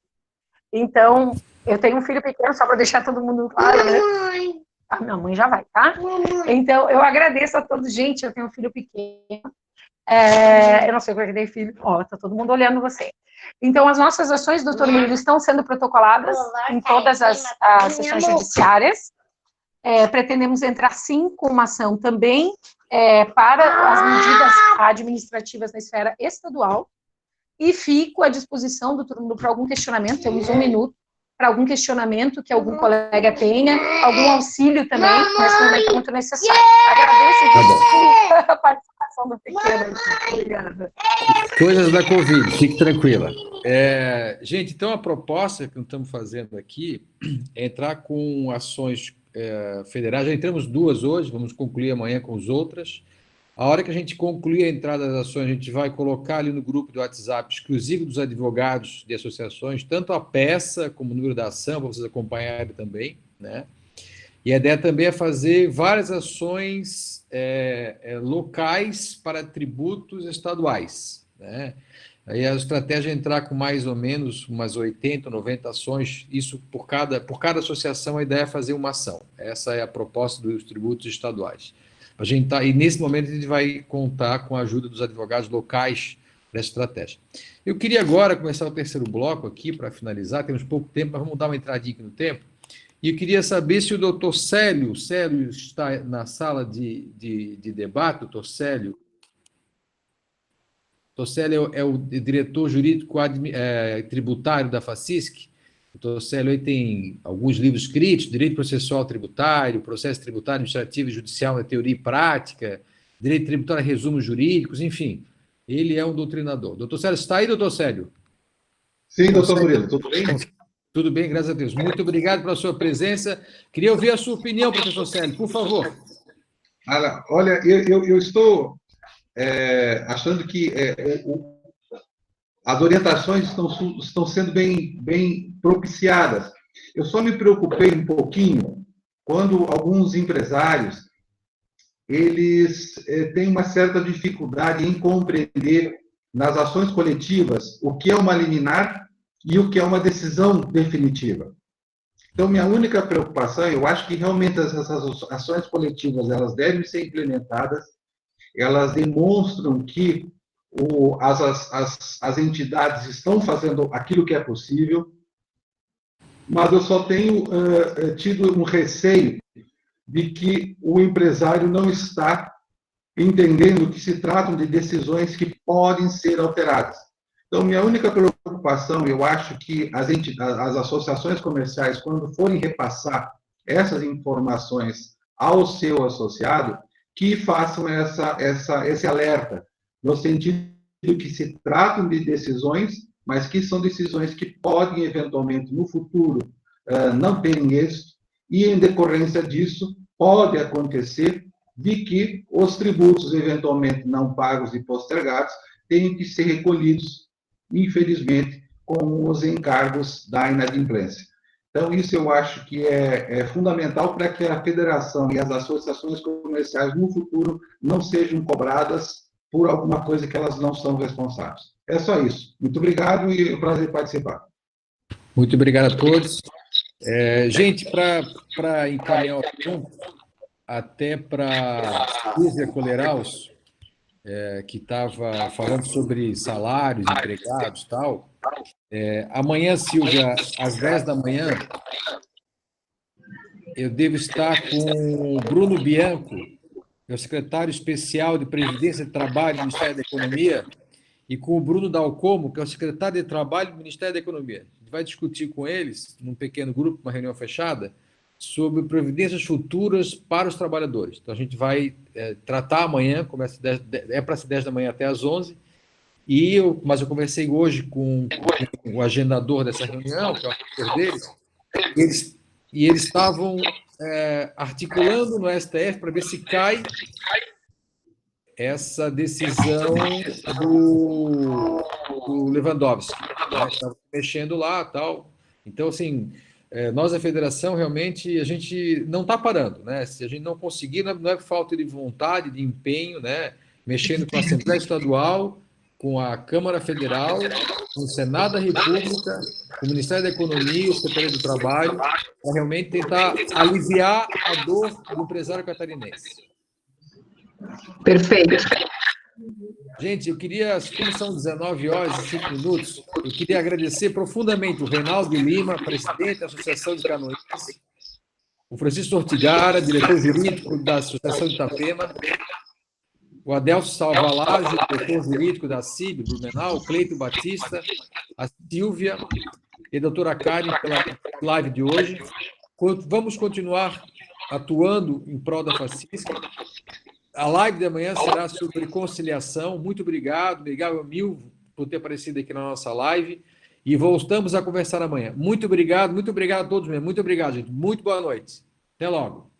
Então, eu tenho um filho pequeno, só para deixar todo mundo claro, né? A minha mãe já vai, tá? Então, eu agradeço a todos. Gente, eu tenho um filho pequeno. Eu não sei como é que tem filho. Tá todo mundo olhando você. Então, as nossas ações, doutor Murilo, estão sendo protocoladas em todas as sessões judiciárias. Pretendemos entrar, sim, com uma ação também para as medidas administrativas na esfera estadual. E fico à disposição, doutor Murilo, para algum questionamento, temos 1 minuto, para algum questionamento que algum colega tenha, algum auxílio também, nesse momento muito necessário. Agradeço a participação do pequeno. Obrigada. Coisas da Covid, fique tranquila. Gente, então a proposta que nós estamos fazendo aqui é entrar com ações federais. Já entramos 2 hoje, vamos concluir amanhã com as outras. A hora que a gente concluir a entrada das ações, a gente vai colocar ali no grupo do WhatsApp exclusivo dos advogados de associações, tanto a peça como o número da ação, para vocês acompanharem também, né? E a ideia também é fazer várias ações locais para tributos estaduais, né? Aí a estratégia é entrar com mais ou menos umas 80, 90 ações, isso por cada associação, a ideia é fazer uma ação. Essa é a proposta dos tributos estaduais. E nesse momento a gente vai contar com a ajuda dos advogados locais dessa estratégia. Eu queria agora começar o terceiro bloco aqui para finalizar, temos pouco tempo, mas vamos dar uma entradinha aqui no tempo, E eu queria saber se o doutor Célio está na sala de debate, doutor Célio. Doutor Célio é o diretor jurídico tributário da FACISC. O doutor Célio aí tem alguns livros escritos, Direito Processual Tributário, Processo Tributário, Administrativo e Judicial na Teoria e Prática, Direito Tributário, Resumos Jurídicos, enfim. Ele é um doutrinador. Doutor Célio, está aí, doutor Célio? Sim, doutor Murilo, tudo bem? Tudo bem, graças a Deus. Muito obrigado pela sua presença. Queria ouvir a sua opinião, professor Célio, por favor. Olha, eu estou achando que as orientações estão sendo bem propiciadas. Eu só me preocupei um pouquinho quando alguns empresários eles têm uma certa dificuldade em compreender nas ações coletivas o que é uma liminar e o que é uma decisão definitiva. Então, minha única preocupação, eu acho que realmente essas ações coletivas elas devem ser implementadas, elas demonstram que as entidades estão fazendo aquilo que é possível, mas eu só tenho tido um receio de que o empresário não está entendendo que se tratam de decisões que podem ser alteradas. Então, minha única preocupação, eu acho que as associações comerciais, quando forem repassar essas informações ao seu associado, que façam esse alerta, no sentido que se tratam de decisões, mas que são decisões que podem, eventualmente, no futuro, não terem êxito, e, em decorrência disso, pode acontecer de que os tributos, eventualmente não pagos e postergados, tenham que ser recolhidos, infelizmente, com os encargos da inadimplência. Então, isso eu acho que é fundamental para que a federação e as associações comerciais, no futuro, não sejam cobradas por alguma coisa que elas não são responsáveis. É só isso. Muito obrigado e é um prazer participar. Muito obrigado a todos. Gente, para encaminhar o assunto, até para Silvia Coleraus, que estava falando sobre salários, empregados e tal. Amanhã, Silvia, às 10 da manhã, eu devo estar com o Bruno Bianco, que é o secretário especial de Previdência e Trabalho do Ministério da Economia, e com o Bruno Dalcomo, que é o secretário de Trabalho do Ministério da Economia. A gente vai discutir com eles, num pequeno grupo, uma reunião fechada, sobre providências futuras para os trabalhadores. Então, a gente vai tratar amanhã, começa para ser 10 da manhã até às 11, mas eu conversei hoje com o agendador dessa reunião, que é o assessor deles, e eles estavam articulando no STF para ver se cai essa decisão do Lewandowski. Estava mexendo lá tal. Então, assim, nós, a federação, realmente, a gente não está parando, né? Se a gente não conseguir, não é falta de vontade, de empenho, né? Mexendo com a Assembleia Estadual, com a Câmara Federal, com o Senado da República, com o Ministério da Economia, o Secretaria do Trabalho, para realmente tentar aliviar a dor do empresário catarinense. Perfeito. Gente, eu queria, como são 19 horas e 5 minutos, eu queria agradecer profundamente o Reinaldo Lima, presidente da Associação de Canoinhas, o Francisco Ortigara, diretor jurídico da Associação de Itapema, o Adelso Salvalage, diretor jurídico da CIB, Blumenau, o Cleito Batista, a Silvia e a doutora Karen pela live de hoje. Vamos continuar atuando em prol da FACISC. A live de amanhã será sobre conciliação. Muito obrigado Mil, por ter aparecido aqui na nossa live. E voltamos a conversar amanhã. Muito obrigado a todos mesmo. Muito obrigado, gente. Muito boa noite. Até logo.